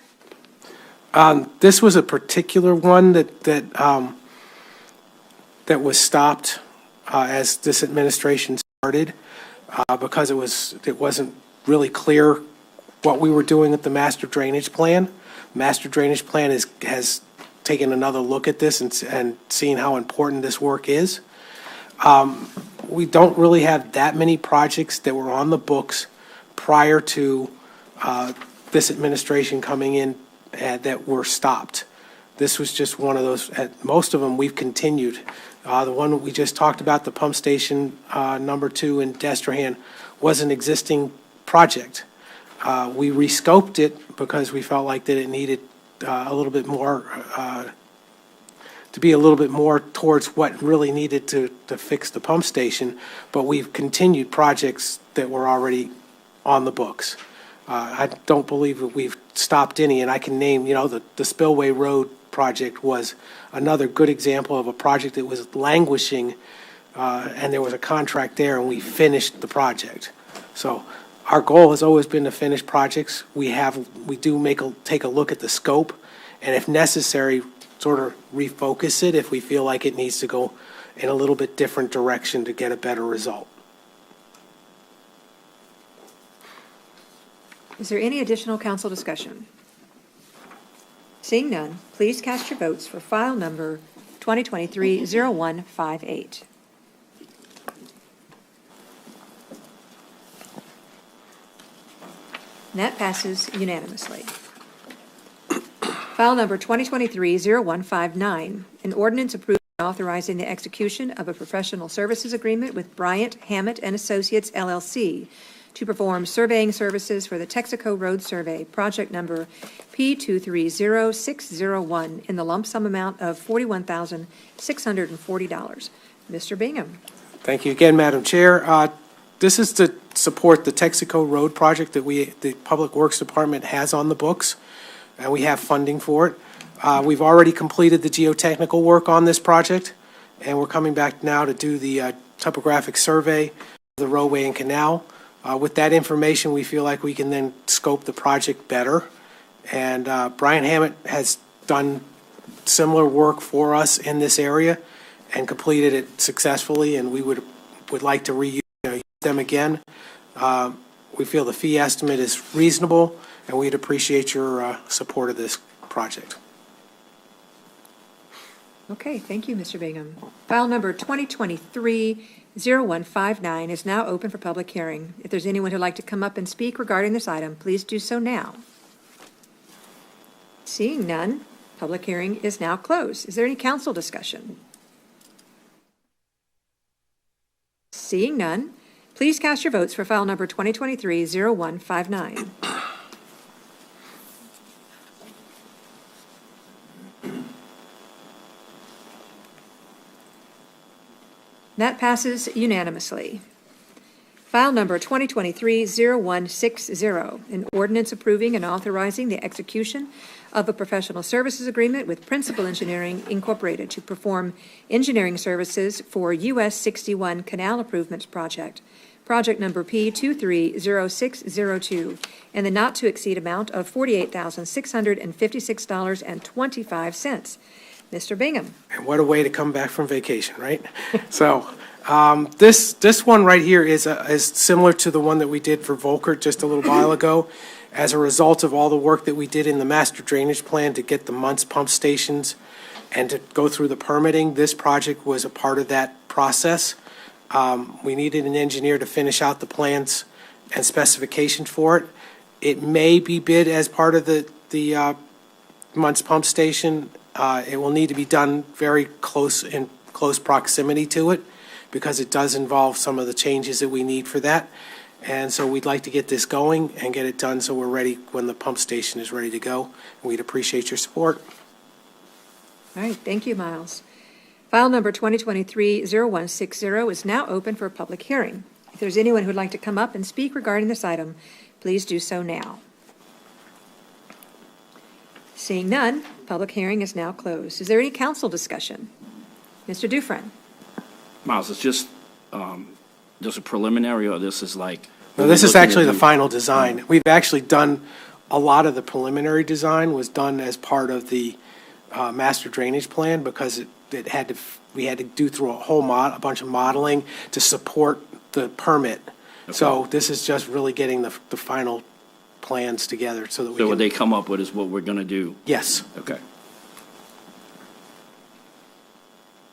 This was a particular one that was stopped as this administration started because it wasn't really clear what we were doing with the master drainage plan. Master drainage plan has taken another look at this and seen how important this work is. We don't really have that many projects that were on the books prior to this administration coming in that were stopped. This was just one of those. Most of them we've continued. The one we just talked about, the pump station number 2 in Destrehan, was an existing project. We rescoped it because we felt like that it needed a little bit more, to be a little bit more towards what really needed to fix the pump station, but we've continued projects that were already on the books. I don't believe that we've stopped any, and I can name, the Spillway Road project was another good example of a project that was languishing, and there was a contract there, and we finished the project. So our goal has always been to finish projects. We do take a look at the scope, and if necessary, sort of refocus it if we feel like it needs to go in a little bit different direction to get a better result. Is there any additional council discussion? Seeing none, please cast your votes for file number 2023-0158. And that passes unanimously. File number 2023-0159, an ordinance approving and authorizing the execution of a professional services agreement with Bryant, Hammett and Associates, LLC, to perform surveying services for the Texaco Road Survey, project number P230601, in the lump sum amount of $41,640. Mr. Bingham. Thank you again, Madam Chair. This is to support the Texaco Road project that the Public Works Department has on the books, and we have funding for it. We've already completed the geotechnical work on this project, and we're coming back now to do the topographic survey of the roadway and canal. With that information, we feel like we can then scope the project better. And Brian Hammett has done similar work for us in this area and completed it successfully, and we would like to reuse them again. We feel the fee estimate is reasonable, and we'd appreciate your support of this project. Okay, thank you, Mr. Bingham. File number 2023-0159 is now open for public hearing. If there's anyone who'd like to come up and speak regarding this item, please do so now. Seeing none, public hearing is now closed. Is there any council discussion? Seeing none, please cast your votes for file number 2023-0159. That passes unanimously. File number 2023-0160, an ordinance approving and authorizing the execution of a professional services agreement with Principal Engineering Incorporated to perform engineering services for US 61 Canal Improvements Project, project number P230602, and the not-to-exceed amount of $48,656.25. Mr. Bingham. And what a way to come back from vacation, right? So this one right here is similar to the one that we did for Volkert just a little while ago. As a result of all the work that we did in the master drainage plan to get the Muntz pump stations and to go through the permitting, this project was a part of that process. We needed an engineer to finish out the plans and specifications for it. It may be bid as part of the Muntz pump station. It will need to be done very close proximity to it because it does involve some of the changes that we need for that. And so we'd like to get this going and get it done so we're ready when the pump station is ready to go. We'd appreciate your support. All right, thank you, Miles. File number 2023-0160 is now open for a public hearing. If there's anyone who'd like to come up and speak regarding this item, please do so now. Seeing none, public hearing is now closed. Is there any council discussion? Mr. Dufresne. Miles, it's just a preliminary, or this is like? No, this is actually the final design. We've actually done a lot of the preliminary design was done as part of the master drainage plan because we had to do through a bunch of modeling to support the permit. Okay. So this is just really getting the final plans together so that we can. So what they come up with is what we're going to do? Yes. Okay.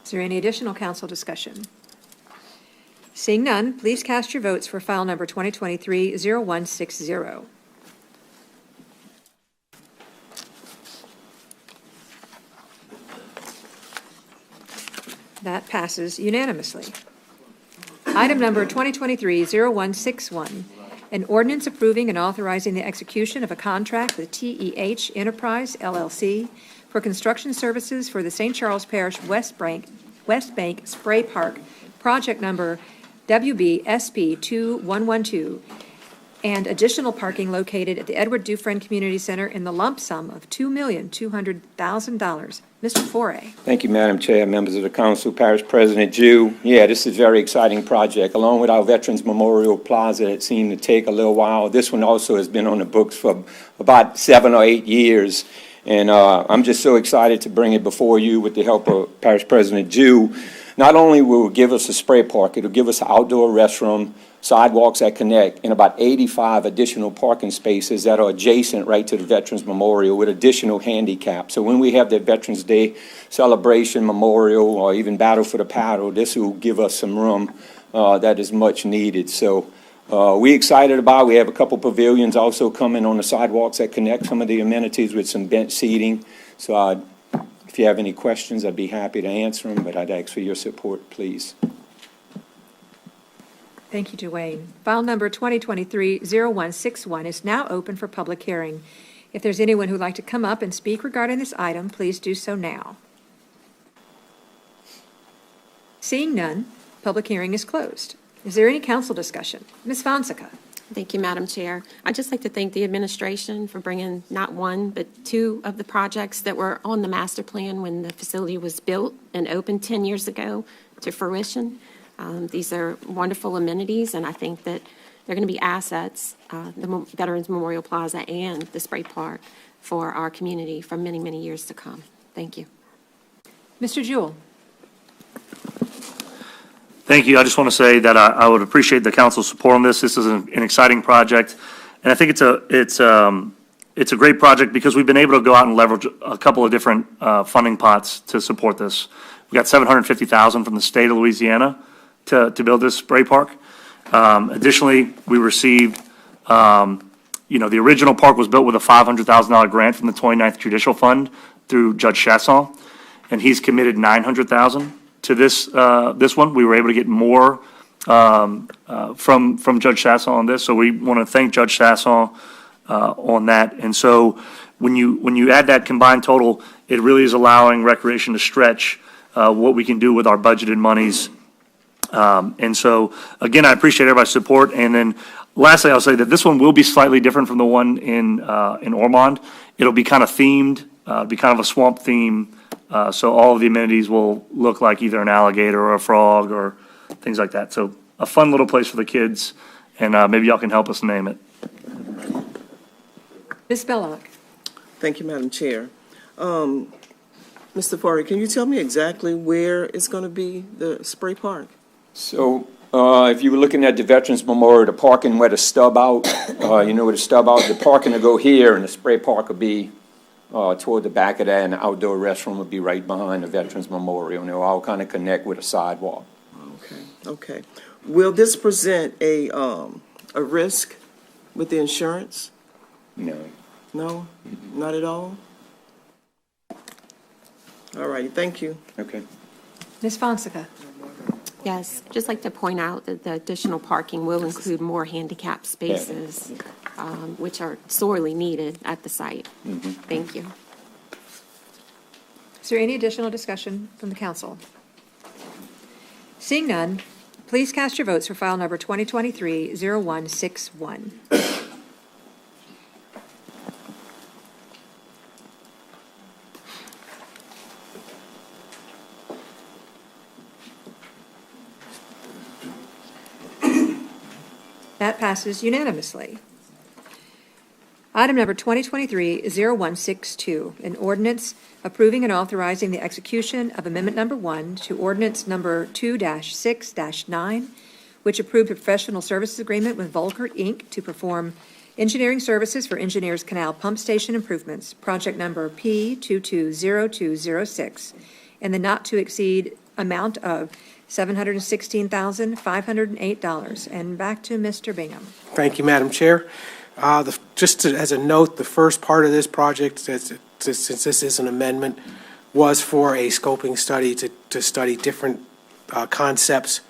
Is there any additional council discussion? Seeing none, please cast your votes for file number 2023-0160. That passes unanimously. Item number 2023-0161, an ordinance approving and authorizing the execution of a contract with TEH Enterprise, LLC, for construction services for the St. Charles Parish West Bank Spray Park, project number WBSP 2112, and additional parking located at the Edward Dufresne Community Center in the lump sum of $2,200,000. Mr. Foray. Thank you, Madam Chair, members of the council, Parish President Jew. Yeah, this is a very exciting project. Along with our Veterans Memorial Plaza, it seemed to take a little while. This one also has been on the books for about 7 or 8 years. And I'm just so excited to bring it before you with the help of Parish President Jew. Not only will it give us a spray park, it'll give us an outdoor restroom, sidewalks that connect, and about 85 additional parking spaces that are adjacent right to the Veterans Memorial with additional handicap. So when we have the Veterans Day celebration, memorial, or even Battle for the Paddle, this will give us some room that is much needed. So we excited about it. We have a couple pavilions also coming on the sidewalks that connect some of the amenities with some bench seating. So if you have any questions, I'd be happy to answer them, but I'd ask for your support, please. Thank you, Dwayne. File number 2023-0161 is now open for public hearing. If there's anyone who'd like to come up and speak regarding this item, please do so now. Seeing none, public hearing is closed. Is there any council discussion? Ms. Fonseca. Thank you, Madam Chair. I'd just like to thank the administration for bringing not one, but two of the projects that were on the master plan when the facility was built and opened 10 years ago to fruition. These are wonderful amenities, and I think that they're going to be assets, the Veterans Memorial Plaza and the Spray Park, for our community for many, many years to come. Thank you. Mr. Jewell. Thank you. I just want to say that I would appreciate the council's support on this. This is an exciting project, and I think it's a great project because we've been able to go out and leverage a couple of different funding pots to support this. We got $750,000 from the state of Louisiana to build this spray park. Additionally, we received, the original park was built with a $500,000 grant from the 29th Judicial Fund through Judge Chasson, and he's committed $900,000 to this one. We were able to get more from Judge Chasson on this, so we want to thank Judge Chasson on that. And so when you add that combined total, it really is allowing Recreation to stretch what we can do with our budgeted monies. And so, again, I appreciate everybody's support. And then lastly, I'll say that this one will be slightly different from the one in Ormond. It'll be kind of themed, be kind of a swamp theme. So all of the amenities will look like either an alligator or a frog or things like that. So a fun little place for the kids, and maybe y'all can help us name it. Ms. Belloc. Thank you, Madam Chair. Mr. Farley, can you tell me exactly where it's going to be, the spray park? So if you were looking at the Veterans Memorial, the parking where the stub out, where the stub out, the parking will go here, and the spray park will be toward the back of that, and the outdoor restroom will be right behind the Veterans Memorial, and they'll all kind of connect with a sidewalk. Okay. Will this present a risk with the insurance? No. No? Not at all? All righty, thank you. Okay. Ms. Fonseca. Yes, just like to point out that the additional parking will include more handicap spaces, which are sorely needed at the site. Mm-hmm. Thank you. Is there any additional discussion from the council? Seeing none, please cast your votes for file number 2023-0161. That passes unanimously. Item number 2023-0162, an ordinance approving and authorizing the execution of Amendment Number 1 to Ordinance Number 2-6-9, which approved a professional services agreement with Volkert, Inc. to perform engineering services for Engineers Canal Pump Station improvements, project number P220206, and the not-to-exceed amount of $716,508. And back to Mr. Bingham. Thank you, Madam Chair. As a note, the first part of this project, since this is an amendment, was for a scoping study to study different concepts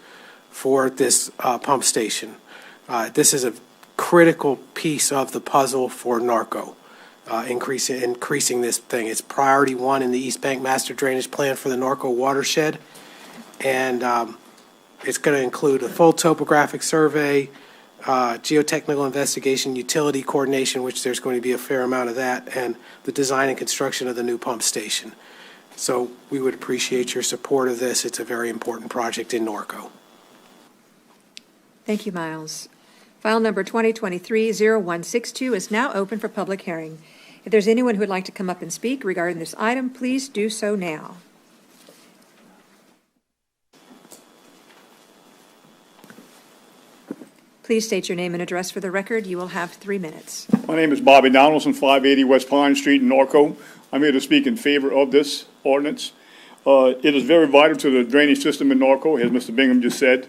for this pump station. This is a critical piece of the puzzle for NARCO, increasing this thing. It's priority 1 in the East Bank Master Drainage Plan for the NARCO watershed. And it's going to include a full topographic survey, geotechnical investigation, utility coordination, which there's going to be a fair amount of that, and the design and construction of the new pump station. So we would appreciate your support of this. It's a very important project in Norco. Thank you, Miles. File number 2023-0162 is now open for public hearing. If there's anyone who would like to come up and speak regarding this item, please do so now. Please state your name and address for the record. You will have 3 minutes. My name is Bobby Donaldson, 580 West Pine Street in Norco. I'm here to speak in favor of this ordinance. It is very vital to the drainage system in Norco, as Mr. Bingham just said.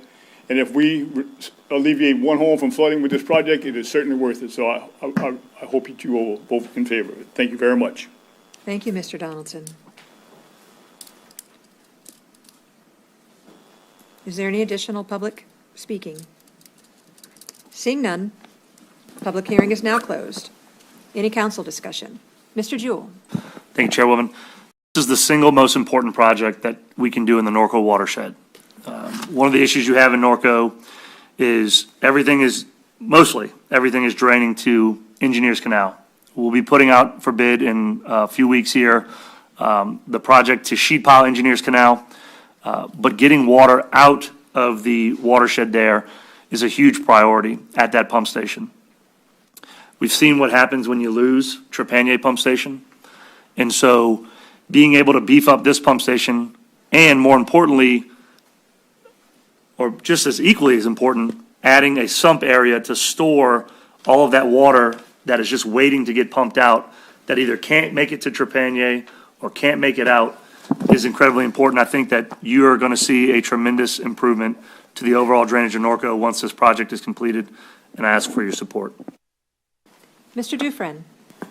And if we alleviate one home from flooding with this project, it is certainly worth it. So I hope that you will vote in favor of it. Thank you very much. Thank you, Mr. Donaldson. Is there any additional public speaking? Seeing none, public hearing is now closed. Any council discussion? Mr. Jewell. Thank you, Chairwoman. This is the single most important project that we can do in the Norco watershed. One of the issues you have in Norco is mostly everything is draining to Engineers Canal. We'll be putting out for bid in a few weeks here the project to sheet pile Engineers Canal, but getting water out of the watershed there is a huge priority at that pump station. We've seen what happens when you lose Trepanier Pump Station. And so being able to beef up this pump station and, more importantly, or just as equally as important, adding a sump area to store all of that water that is just waiting to get pumped out that either can't make it to Trepanier or can't make it out is incredibly important. I think that you are going to see a tremendous improvement to the overall drainage of Norco once this project is completed, and I ask for your support. Mr. Dufresne.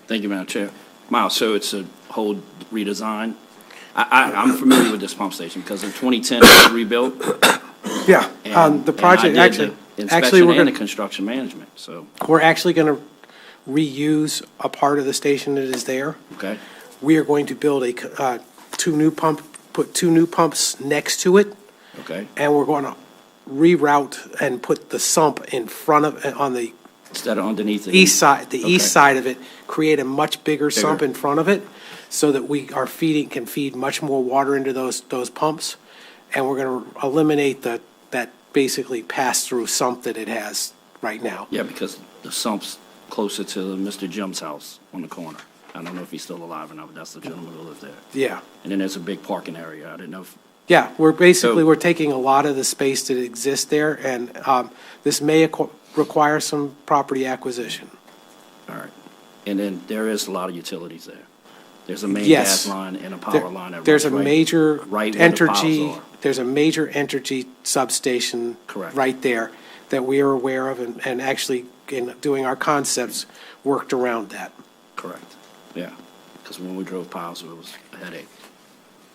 Thank you, Madam Chair. Miles, so it's a whole redesign. I'm familiar with this pump station because in 2010 it was rebuilt. Yeah, the project, actually, inspection and the construction management, so. we're actually going to reuse a part of the station that is there. Okay, We are going to build put two new pumps next to it, okay. and we're going to reroute and put the sump in front of, on the Instead of underneath it? east side, Okay. east side of it, create a much bigger sump Bigger. in front of it, so that can feed much more water into those pumps. And we're going to eliminate that basically pass-through sump that it has right now. Yeah, because the sump's closer to Mr. Jim's house on the corner. I don't know if he's still alive or not, but that's the gentleman who lives there. Yeah. And then there's a big parking area. I didn't know if, Yeah, we're taking a lot of the space that exists there, and this may require some property acquisition. all right. And then there is a lot of utilities there. There's a main Yes. gas line and a power line that There's a runs major right where the piles Entergy, are. there's a major Entergy substation Correct. right there that we are aware of, and actually, in doing our concepts, worked around that. Correct, yeah. Because when we drove piles, it was a headache.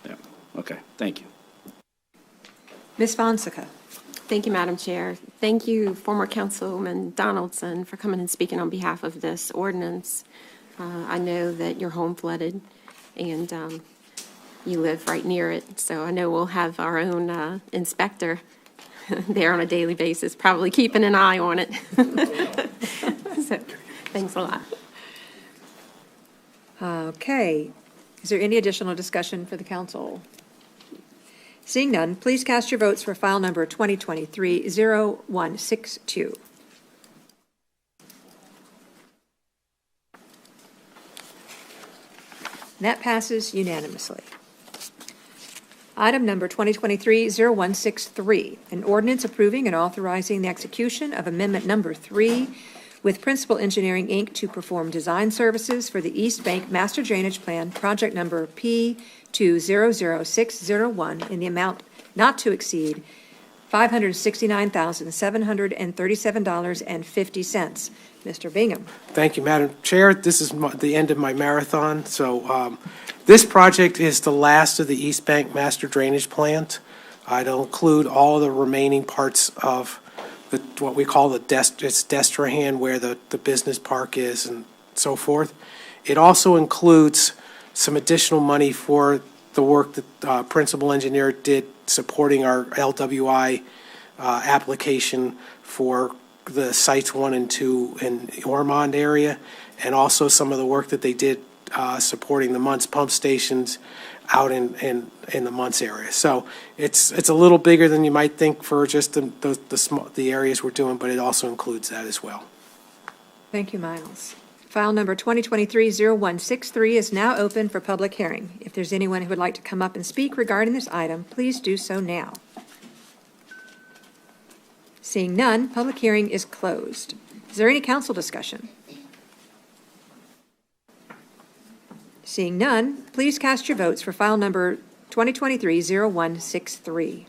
Yeah, okay, thank you. Ms. Fonseca. Thank you, Madam Chair. Thank you, former Councilman Donaldson, for coming and speaking on behalf of this ordinance. I know that your home flooded, and you live right near it, so I know we'll have our own inspector there on a daily basis, probably keeping an eye on it. So, thanks a lot. Okay. Is there any additional discussion for the council? Seeing none, please cast your votes for file number 2023-0162. That passes unanimously. Item number 2023-0163, an ordinance approving and authorizing the execution of Amendment Number 3 with Principal Engineering, Inc. to perform design services for the East Bank Master Drainage Plan, project number P200601, in the amount not to exceed $569,737.50. Mr. Bingham. Thank you, Madam Chair. This is the end of my marathon. So this project is the last of the East Bank Master Drainage Plant. It'll include all of the remaining parts of what we call it's Destrehan, where the business park is and so forth. It also includes some additional money for the work that principal engineer did supporting our LWI application for the sites 1 and 2 in Ormond area, and also some of the work that they did supporting the Muntz pump stations out in the Muntz area. So it's a little bigger than you might think for just the areas we're doing, but it also includes that as well. Thank you, Miles. File number 2023-0163 is now open for public hearing. If there's anyone who would like to come up and speak regarding this item, please do so now. Seeing none, public hearing is closed. Is there any council discussion? Seeing none, please cast your votes for file number 2023-0163.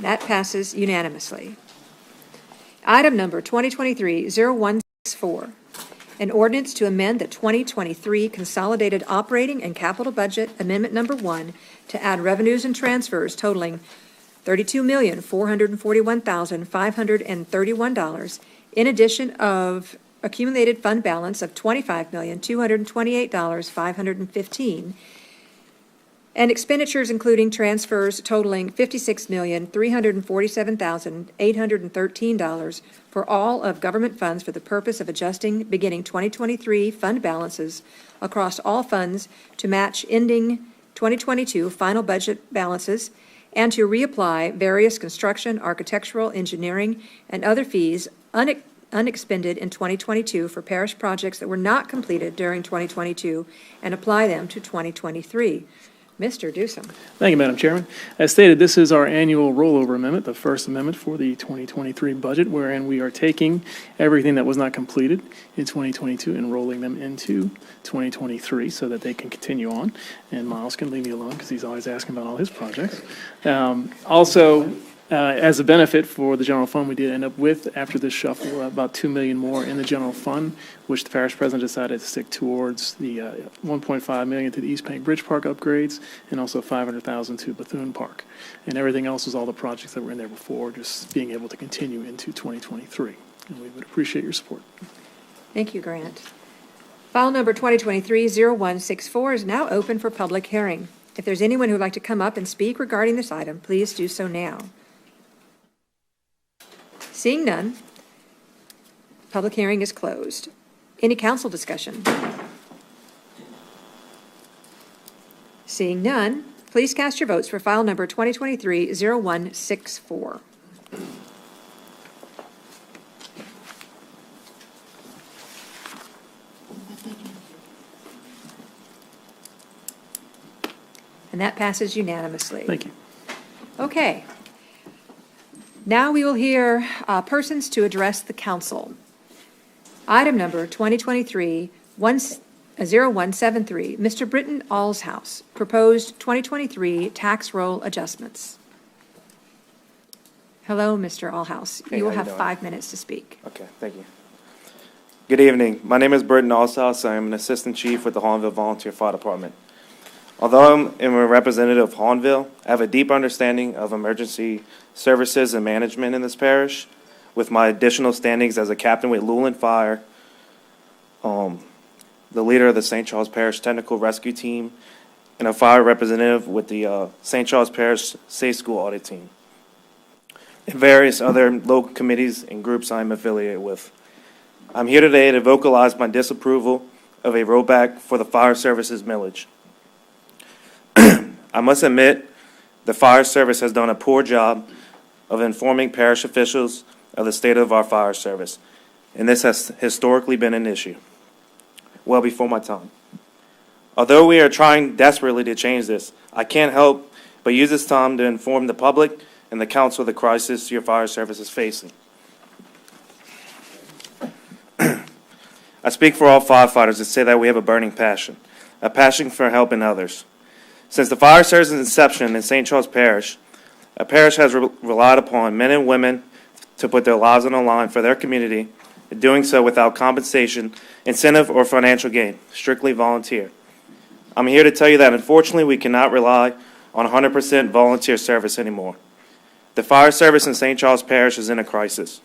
That passes unanimously. Item number 2023-0164, an ordinance to amend the 2023 Consolidated Operating and Capital Budget Amendment Number 1 to add revenues and transfers totaling $32,441,531 in addition of accumulated fund balance of $25,228,515 and expenditures including transfers totaling $56,347,813 for all of government funds for the purpose of adjusting beginning 2023 fund balances across all funds to match ending 2022 final budget balances and to reapply various construction, architectural, engineering, and other fees unexpended in 2022 for parish projects that were not completed during 2022 and apply them to 2023. Mr. Dewsome. Thank you, Madam Chairman. As stated, this is our annual rollover amendment, the first amendment for the 2023 budget, wherein we are taking everything that was not completed in 2022 and rolling them into 2023 so that they can continue on. And Miles can leave me alone because he's always asking about all his projects. As a benefit for the general fund, we did end up with, after this shuffle, about $2 million more in the general fund, which the parish president decided to stick towards the $1.5 million to the East Bank Bridge Park upgrades and also $500,000 to Bethune Park. And everything else was all the projects that were in there before, just being able to continue into 2023. And we would appreciate your support. Thank you, Grant. File number 2023-0164 is now open for public hearing. If there's anyone who would like to come up and speak regarding this item, please do so now. Seeing none, public hearing is closed. Any council discussion? Seeing none, please cast your votes for file number 2023-0164. And that passes unanimously. Thank you. Okay. Now we will hear persons to address the council. Item number 2023-0173, Mr. Britton Allshouse, proposed 2023 tax roll adjustments. Hello, Mr. Allhouse. Hey, you will how you have doing? 5 minutes to speak. Okay, thank you. Good evening. My name is Britton Allshouse. I am an assistant chief with the Hollandville Volunteer Fire Department. Although I'm a representative of Hollandville, I have a deep understanding of emergency services and management in this parish, with my additional standings as a captain with Luland Fire, the leader of the St. Charles Parish Technical Rescue Team, and a fire representative with the St. Charles Parish Safe School Audit Team, and various other local committees and groups I'm affiliated with. I'm here today to vocalize my disapproval of a rollback for the fire services millage. I must admit, the fire service has done a poor job of informing parish officials of the state of our fire service, and this has historically been an issue, well before my time. Although we are trying desperately to change this, I can't help but use this time to inform the public and the council of the crisis your fire service is facing. I speak for all firefighters to say that we have a burning passion, a passion for helping others. Since the fire service's inception in St. Charles Parish, a parish has relied upon men and women to put their lives on the line for their community, and doing so without compensation, incentive, or financial gain, strictly volunteer. I'm here to tell you that unfortunately we cannot rely on 100% volunteer service anymore. The fire service in St. Charles Parish is in a crisis.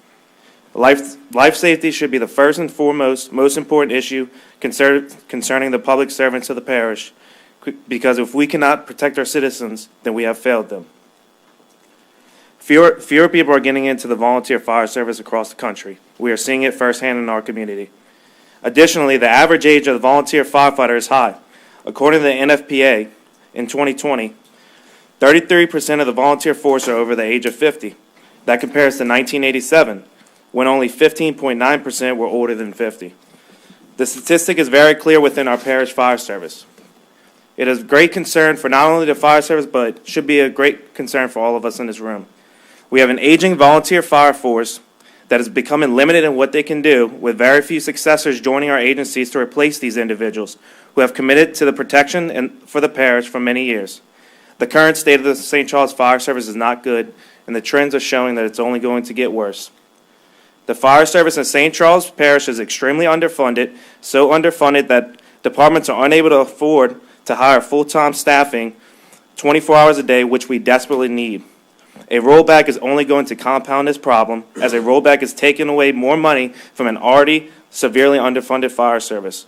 Life safety should be the first and foremost, most important issue concerning the public servants of the parish, because if we cannot protect our citizens, then we have failed them. Fewer people are getting into the volunteer fire service across the country. We are seeing it firsthand in our community. Additionally, the average age of the volunteer firefighter is high. According to the NFPA, in 2020, 33% of the volunteer force are over the age of 50. That compares to 1987, when only 15.9% were older than 50. The statistic is very clear within our parish fire service. It is great concern for not only the fire service, but should be a great concern for all of us in this room. We have an aging volunteer fire force that is becoming limited in what they can do, with very few successors joining our agencies to replace these individuals who have committed to the protection and for the parish for many years. The current state of the St. Charles Fire Service is not good, and the trends are showing that it's only going to get worse. The fire service in St. Charles Parish is extremely underfunded, so underfunded that departments are unable to afford to hire full-time staffing 24 hours a day, which we desperately need. A rollback is only going to compound this problem, as a rollback is taking away more money from an already severely underfunded fire service.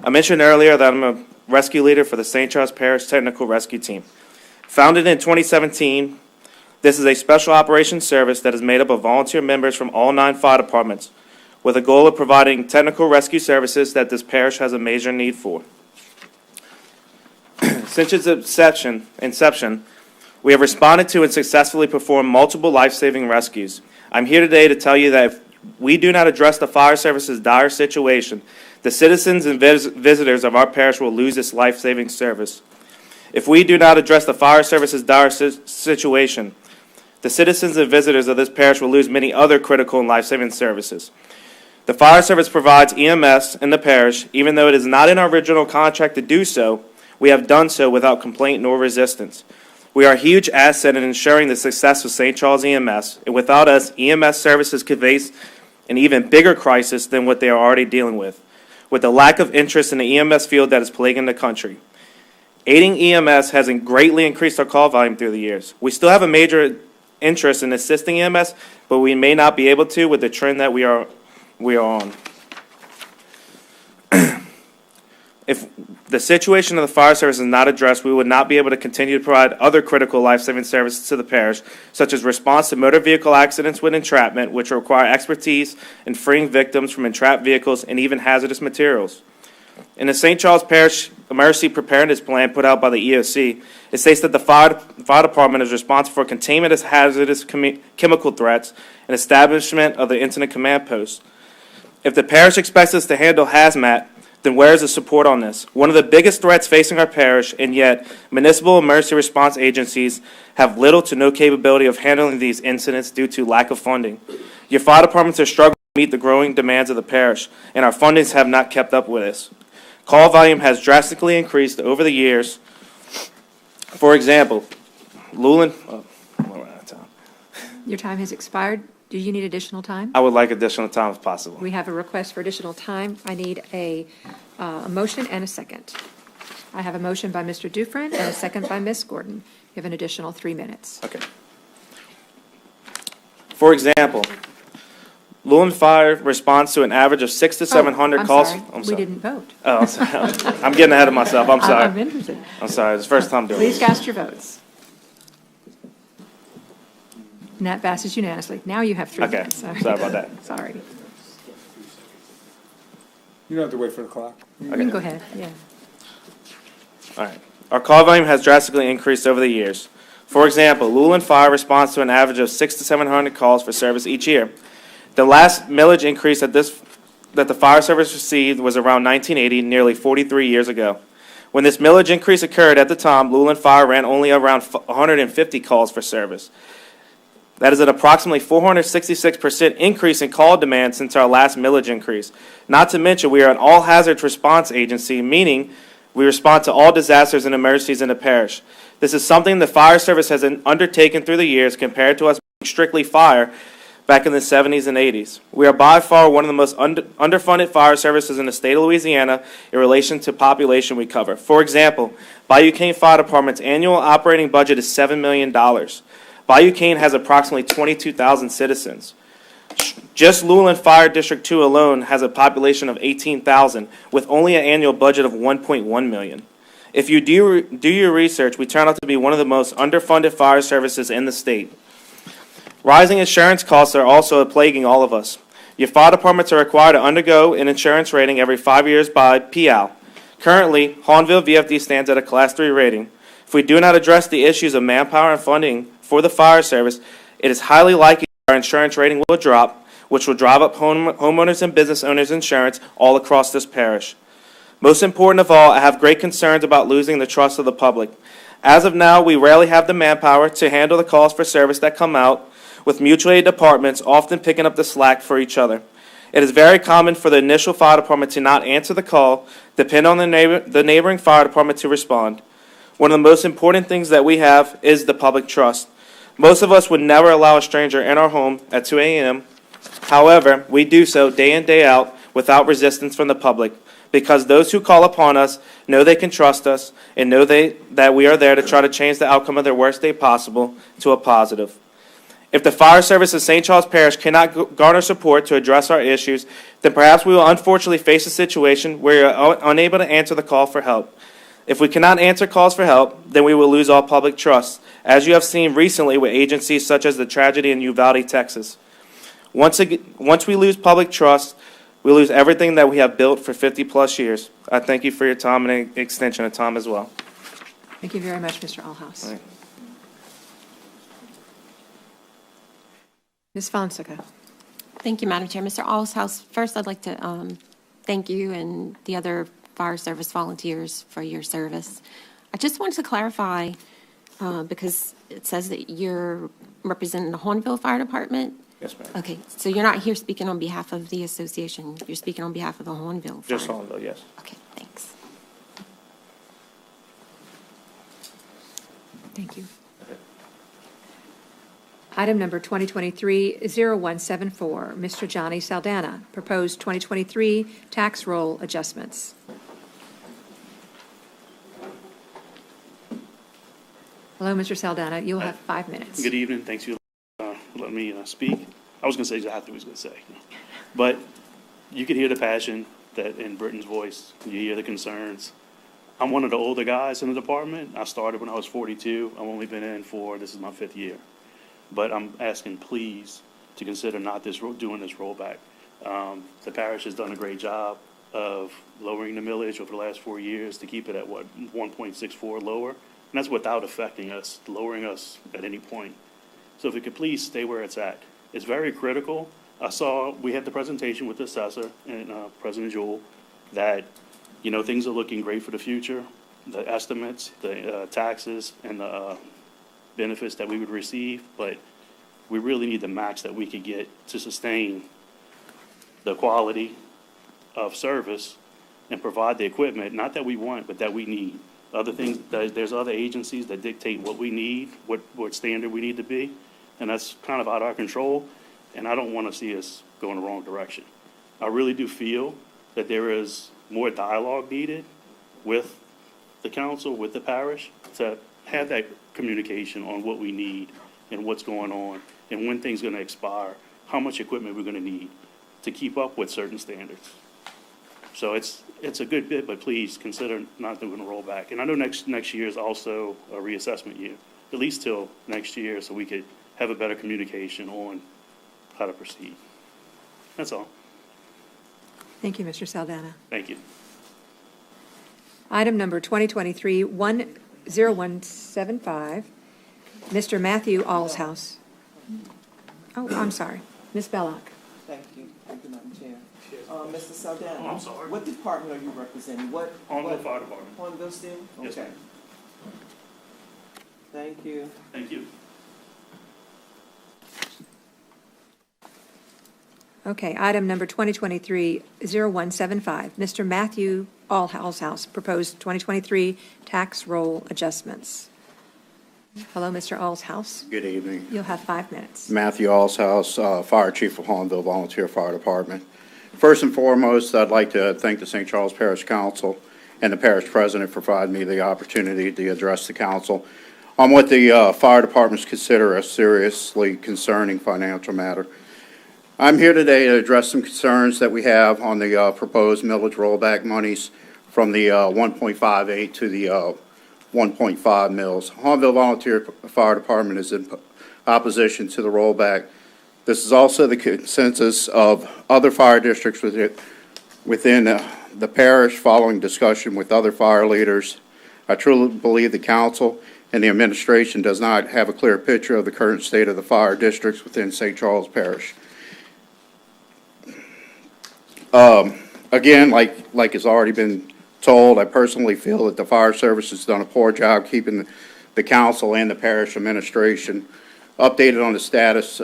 I mentioned earlier that I'm a rescue leader for the St. Charles Parish Technical Rescue Team. Founded in 2017, this is a special operations service that is made up of volunteer members from all 9 fire departments, with a goal of providing technical rescue services that this parish has a major need for. Since its inception, we have responded to and successfully performed multiple life-saving rescues. I'm here today to tell you that if we do not address the fire service's dire situation, the citizens and visitors of our parish will lose this life-saving service. If we do not address the fire service's dire situation, the citizens and visitors of this parish will lose many other critical and life-saving services. The fire service provides EMS in the parish. Even though it is not in our original contract to do so, we have done so without complaint nor resistance. We are a huge asset in ensuring the success of St. Charles EMS, and without us, EMS services could face an even bigger crisis than what they are already dealing with the lack of interest in the EMS field that is plaguing the country. Aiding EMS has greatly increased our call volume through the years. We still have a major interest in assisting EMS, but we may not be able to with the trend that we are on. If the situation of the fire service is not addressed, we would not be able to continue to provide other critical life-saving services to the parish, such as response to motor vehicle accidents with entrapment, which require expertise in freeing victims from entrapped vehicles and even hazardous materials. In the St. Charles Parish Emergency Preparedness Plan put out by the EOC, it states that the fire department is responsible for containment of hazardous chemical threats and establishment of the incident command post. If the parish expects us to handle hazmat, then where is the support on this? One of the biggest threats facing our parish, and yet municipal emergency response agencies have little to no capability of handling these incidents due to lack of funding. Your fire departments are struggling to meet the growing demands of the parish, and our fundings have not kept up with this. Call volume has drastically increased over the years. For example, we're out of time. Your time has expired. Do you need additional time? I would like additional time if possible. We have a request for additional time. I need a motion and a second. I have a motion by Mr. Dufresne and a second by Ms. Gordon. You have an additional 3 minutes. Okay. For example, Llewellyn Fire responds to an average of 600 to 700 calls. I'm sorry. We didn't vote. Oh, I'm sorry. I'm getting ahead of myself. I'm sorry. I'm interested. I'm sorry. It's the first time doing Please this. cast your votes. And that passes unanimously. Now you have 3 Okay. minutes. Sorry about that. Sorry. You don't have to wait for the clock. You can go ahead, yeah. All right. Our call volume has drastically increased over the years. For example, Llewellyn Fire responds to an average of 600 to 700 calls for service each year. The last millage increase that the fire service received was around 1980, nearly 43 years ago. When this millage increase occurred at the time, Llewellyn Fire ran only around 150 calls for service. That is an approximately 466% increase in call demand since our last millage increase. Not to mention, we are an all-hazards response agency, meaning we respond to all disasters and emergencies in the parish. This is something the fire service has undertaken through the years compared to us being strictly fire back in the 70s and 80s. We are by far one of the most underfunded fire services in the state of Louisiana in relation to population we cover. For example, Bayou Cane Fire Department's annual operating budget is $7 million. Bayou Cane has approximately 22,000 citizens. Just Llewellyn Fire District 2 alone has a population of 18,000 with only an annual budget of $1.1 million. If you do your research, we turn out to be one of the most underfunded fire services in the state. Rising insurance costs are also plaguing all of us. Your fire departments are required to undergo an insurance rating every 5 years by PAL. Currently, Hahnville VFD stands at a Class 3 rating. If we do not address the issues of manpower and funding for the fire service, it is highly likely our insurance rating will drop, which will drive up homeowners and business owners' insurance all across this parish. Most important of all, I have great concerns about losing the trust of the public. As of now, we rarely have the manpower to handle the calls for service that come out, with mutual aid departments often picking up the slack for each other. It is very common for the initial fire department to not answer the call, depend on the neighboring fire department to respond. One of the most important things that we have is the public trust. Most of us would never allow a stranger in our home at 2 a.m. However, we do so day in, day out without resistance from the public, because those who call upon us know they can trust us and know that we are there to try to change the outcome of their worst day possible to a positive. If the fire service of St. Charles Parish cannot garner support to address our issues, then perhaps we will unfortunately face a situation where we are unable to answer the call for help. If we cannot answer calls for help, then we will lose all public trust, as you have seen recently with agencies such as the tragedy in Uvalde, Texas. Once we lose public trust, we lose everything that we have built for 50-plus years. I thank you for your time and extension of time as well. Thank you very much, Mr. Alhouse. Right. Ms. Fonseca. Thank you, Madam Chair. Mr. Alshouse, first I'd like to thank you and the other fire service volunteers for your service. I just wanted to clarify, because it says that you're representing the Hornville Fire Department. Yes, ma'am. Okay, so you're not here speaking on behalf of the association. You're speaking on behalf of the Hornville Fire. Just Hornville, yes. Okay, thanks. Thank you. Item number 2023-0174, Mr. Johnny Saldana, proposed 2023 tax roll adjustments. Hello, Mr. Saldana. You'll have 5 minutes. Good evening. Thanks for letting me speak. I was going to say exactly what I was going to say. But you could hear the passion that in Britton's voice. You hear the concerns. I'm one of the older guys in the department. I started when I was 42. I've only been in this is my 5th year. But I'm asking, please, to consider not doing this rollback. The parish has done a great job of lowering the millage over the last 4 years to keep it at, 1.64 lower? And that's without affecting us, lowering us at any point. So if it could please stay where it's at. It's very critical. We had the presentation with the assessor and President Jewell that, things are looking great for the future. The estimates, the taxes, and the benefits that we would receive, but we really need the max that we could get to sustain the quality of service and provide the equipment, not that we want, but that we need. Other things, there's other agencies that dictate what we need, what standard we need to be, and that's kind of out of our control, and I don't want to see us go in the wrong direction. I really do feel that there is more dialogue needed with the council, with the parish, to have that communication on what we need and what's going on and when things are going to expire, how much equipment we're going to need to keep up with certain standards. So it's a good bit, but please consider not doing a rollback. And I know next year is also a reassessment year, at least till next year, so we could have a better communication on how to proceed. That's all. Thank you, Mr. Saldana. Thank you. Item number 2023-0175, Mr. Matthew Alshouse. Oh, I'm sorry. Ms. Belloc. Thank you. Thank you, Madam Chair. Mr. Saldana. Oh, I'm sorry. What department are you representing? Hornville Fire Department. Hornville still? Yes, Okay. ma'am. Thank you. Thank you. Okay, item number 2023-0175, Mr. Matthew Alshouse, proposed 2023 tax roll adjustments. Hello, Mr. Alshouse. Good evening. You'll have 5 minutes. Matthew Alshouse, Fire Chief of Hornville Volunteer Fire Department. First and foremost, I'd like to thank the St. Charles Parish Council and the Parish President for providing me the opportunity to address the Council on what the fire departments consider a seriously concerning financial matter. I'm here today to address some concerns that we have on the proposed millage rollback monies from the 1.58 to the 1.5 mils. Hornville Volunteer Fire Department is in opposition to the rollback. This is also the consensus of other fire districts within the parish following discussion with other fire leaders. I truly believe the council and the administration does not have a clear picture of the current state of the fire districts within St. Charles Parish. Again, like has already been told, I personally feel that the fire service has done a poor job keeping the council and the parish administration updated on the status,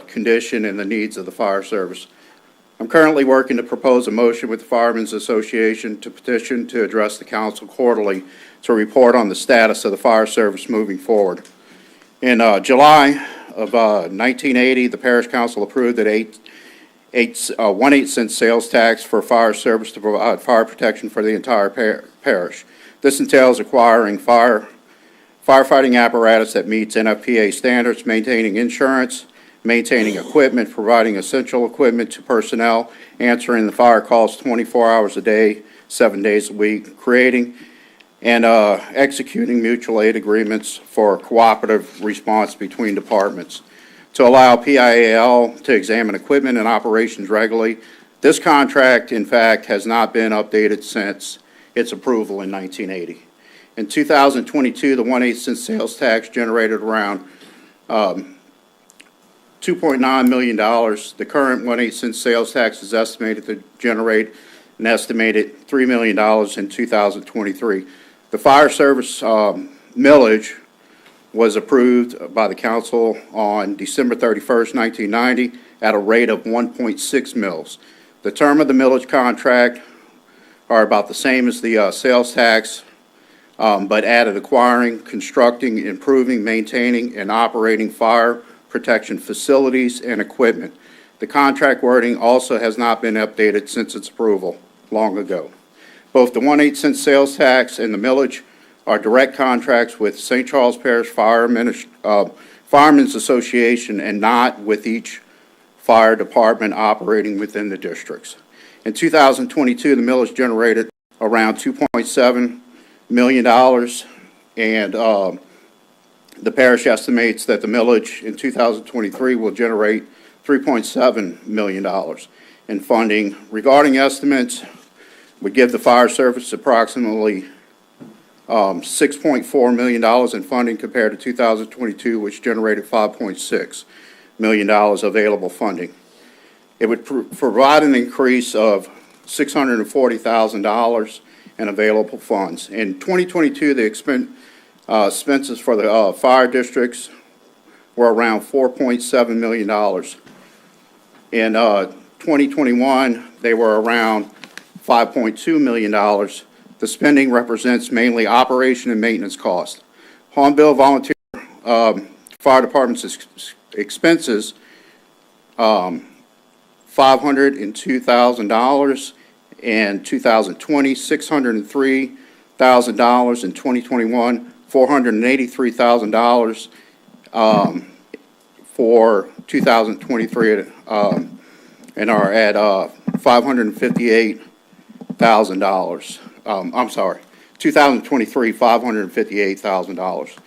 condition, and the needs of the fire service. I'm currently working to propose a motion with the Firemen's Association to petition to address the council quarterly to report on the status of the fire service moving forward. In July of 1980, the parish council approved that 1/8 sales tax for fire service to provide fire protection for the entire parish. This entails acquiring firefighting apparatus that meets NFPA standards, maintaining insurance, maintaining equipment, providing essential equipment to personnel, answering the fire calls 24 hours a day, 7 days a week, creating and executing mutual aid agreements for cooperative response between departments. To allow PIAL to examine equipment and operations regularly. This contract, in fact, has not been updated since its approval in 1980. In 2022, the 1/8 sales tax generated around $2.9 million. The current 1/8 sales tax is estimated to generate an estimated $3 million in 2023. The fire service millage was approved by the council on December 31st, 1990, at a rate of 1.6 mils. The term of the millage contract are about the same as the sales tax, but added acquiring, constructing, improving, maintaining, and operating fire protection facilities and equipment. The contract wording also has not been updated since its approval long ago. Both the 1/8 sales tax and the millage are direct contracts with St. Charles Parish Firemen's Association and not with each fire department operating within the districts. In 2022, the millage generated around $2.7 million, and the parish estimates that the millage in 2023 will generate $3.7 million in funding. Regarding estimates, would give the fire service approximately $6.4 million in funding compared to 2022, which generated $5.6 million available funding. It would provide an increase of $640,000 in available funds. In 2022, the expenses for the fire districts were around $4.7 million. In 2021, they were around $5.2 million. The spending represents mainly operation and maintenance costs. Hornville Volunteer Fire Department's expenses, $502,000 in 2020, $603,000 in 2021, $483,000 for 2023, and are at $558,000. I'm sorry, 2023, $558,000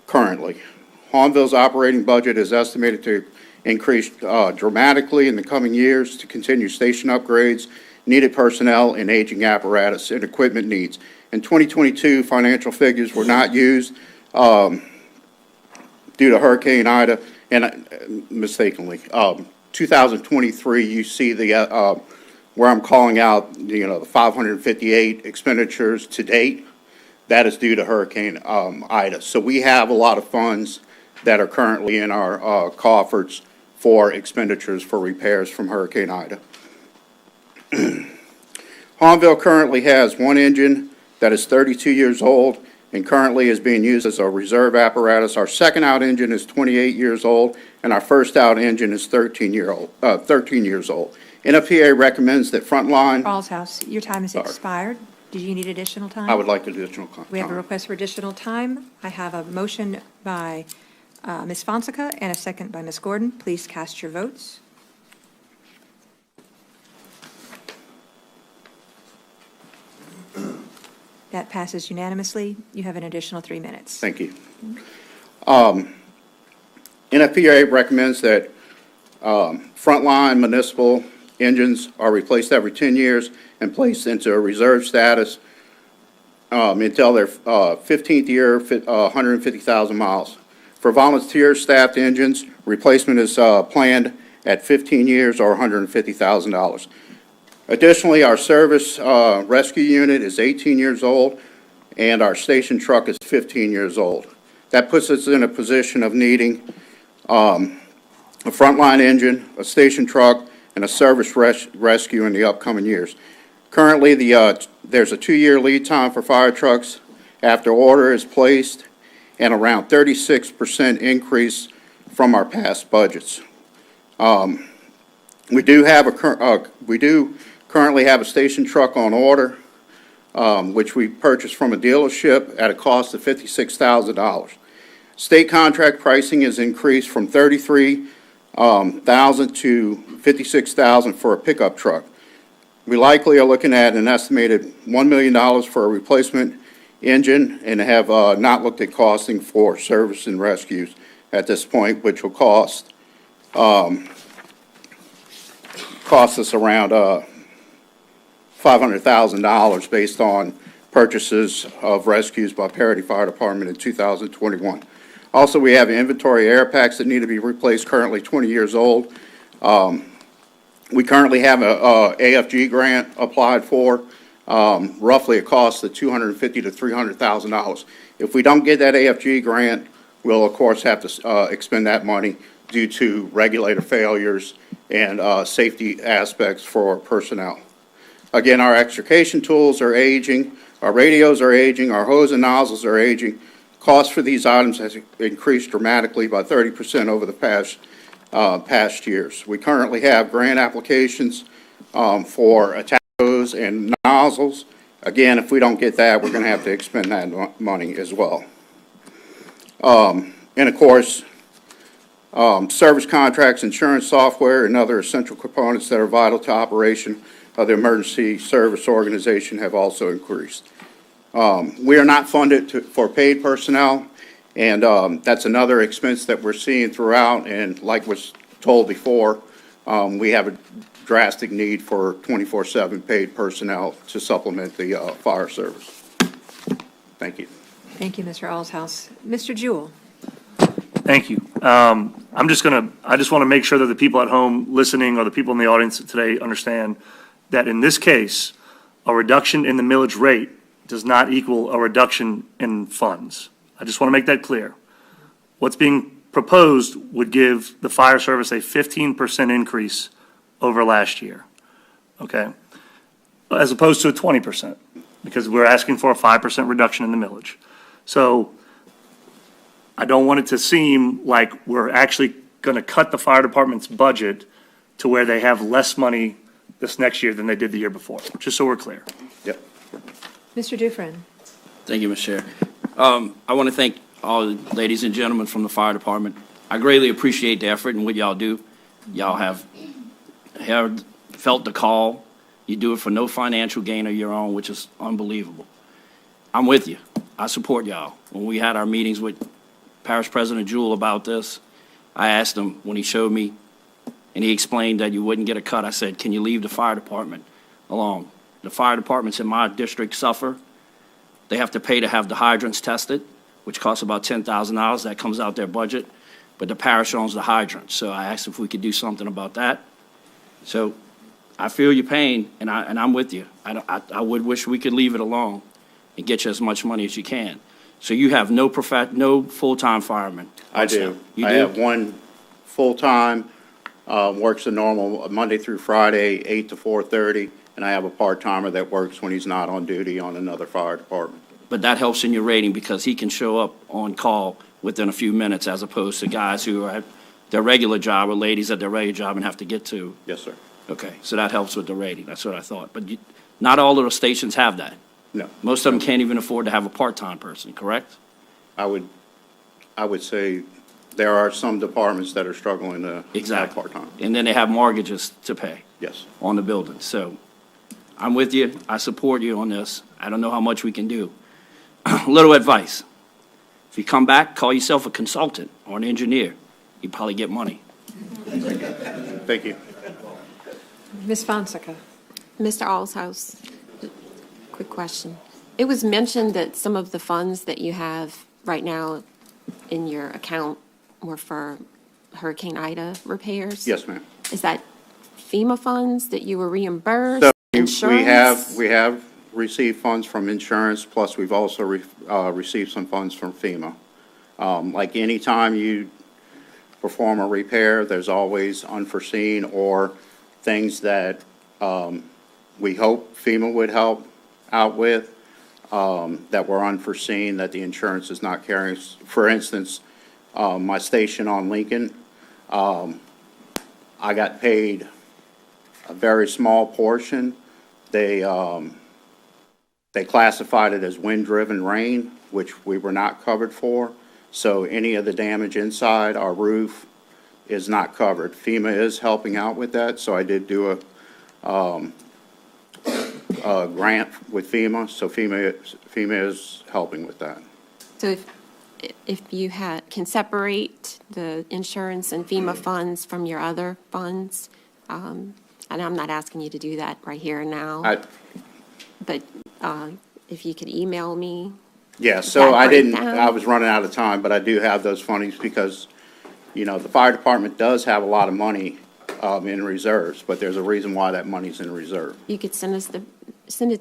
currently. Hornville's operating budget is estimated to increase dramatically in the coming years to continue station upgrades, needed personnel, and aging apparatus and equipment needs. In 2022, financial figures were not used due to Hurricane Ida, and mistakenly. 2023, you see the where I'm calling out, the 558 expenditures to date. That is due to Hurricane Ida. So we have a lot of funds that are currently in our coffers for expenditures for repairs from Hurricane Ida. Hornville currently has one engine that is 32 years old and currently is being used as a reserve apparatus. Our second out engine is 28 years old, and our first out engine is 13 years old. NFPA recommends that frontline. Charles House, your time has expired. Do you need additional time? I would like additional time. We have a request for additional time. I have a motion by Ms. Fonseca and a second by Ms. Gordon. Please cast your votes. That passes unanimously. You have an additional 3 minutes. Thank you. NFPA recommends that frontline municipal engines are replaced every 10 years and placed into a reserve status until their 15th year, 150,000 miles. For volunteer staffed engines, replacement is planned at 15 years or $150,000. Additionally, our service rescue unit is 18 years old, and our station truck is 15 years old. That puts us in a position of needing a frontline engine, a station truck, and a service rescue in the upcoming years. Currently, there's a 2-year lead time for fire trucks after order is placed, and around 36% increase from our past budgets. We do currently have a station truck on order, which we purchased from a dealership at a cost of $56,000. State contract pricing is increased from $33,000 to $56,000 for a pickup truck. We likely are looking at an estimated $1 million for a replacement engine and have not looked at costing for service and rescues at this point, which will cost us around $500,000 based on purchases of rescues by Parish Fire Department in 2021. Also, we have inventory air packs that need to be replaced, currently 20 years old. We currently have a AFG grant applied for, roughly a cost of $250,000 to $300,000. If we don't get that AFG grant, we'll of course have to expend that money due to regulator failures and safety aspects for personnel. Again, our extrication tools are aging, our radios are aging, our hose and nozzles are aging. Cost for these items has increased dramatically by 30% over the past years. We currently have grant applications for attack hose and nozzles. Again, if we don't get that, we're going to have to expend that money as well. And of course, service contracts, insurance software, and other essential components that are vital to operation of the emergency service organization have also increased. We are not funded for paid personnel, and that's another expense that we're seeing throughout. And like was told before, we have a drastic need for 24/7 paid personnel to supplement the fire service. Thank you. Thank you, Mr. Alshouse. Mr. Jewell. Thank you. I just want to make sure that the people at home listening or the people in the audience today understand that in this case, a reduction in the millage rate does not equal a reduction in funds. I just want to make that clear. What's being proposed would give the fire service a 15% increase over last year, okay? As opposed to a 20%, because we're asking for a 5% reduction in the millage. So I don't want it to seem like we're actually going to cut the fire department's budget to where they have less money this next year than they did the year before, just so we're clear. Yep. Mr. Dufresne. Thank you, Mr. Chair. I want to thank all the ladies and gentlemen from the fire department. I greatly appreciate the effort and what y'all do. Y'all have felt the call. You do it for no financial gain of your own, which is unbelievable. I'm with you. I support y'all. When we had our meetings with Parish President Jewell about this, I asked him when he showed me, and he explained that you wouldn't get a cut. I said, can you leave the fire department alone? The fire departments in my district suffer. They have to pay to have the hydrants tested, which costs about $10,000. That comes out their budget. But the parish owns the hydrants. So I asked if we could do something about that. So I feel your pain, and I'm with you. I would wish we could leave it alone and get you as much money as you can. So you have no full-time firemen? I do. You I do? have one full-time, works a normal Monday through Friday, 8 to 4:30, and I have a part-timer that works when he's not on duty on another fire department. But that helps in your rating because he can show up on call within a few minutes as opposed to guys who are at their regular job or ladies at their regular job and have to get to. Yes, sir. Okay, so that helps with the rating. That's what I thought. But not all of the stations have that. No. Most of them can't even afford to have a part-time person, correct? I would say there are some departments that are struggling to have part-time. And then they have mortgages to pay. Yes. On the building. So I'm with you. I support you on this. I don't know how much we can do. Little advice. If you come back, call yourself a consultant or an engineer. You probably get money. Thank you. Ms. Fonseca. Mr. Alshouse, quick question. It was mentioned that some of the funds that you have right now in your account were for Hurricane Ida repairs? Yes, ma'am. Is that FEMA funds that you were reimbursed? So Insurance? we have received funds from insurance, plus we've also received some funds from FEMA. Like any time you perform a repair, there's always unforeseen or things that we hope FEMA would help out with that were unforeseen that the insurance is not carrying. For instance, my station on Lincoln, I got paid a very small portion. They classified it as wind-driven rain, which we were not covered for. So any of the damage inside our roof is not covered. FEMA is helping out with that, so I did do a grant with FEMA, so FEMA is helping with that. So if you can separate the insurance and FEMA funds from your other funds, and I'm not asking you to do that right here and now, but if you could email me. Yeah, so I breakdown. was running out of time, but I do have those funds because, you know, the fire department does have a lot of money in reserves, but there's a reason why that money's in reserve. You could send it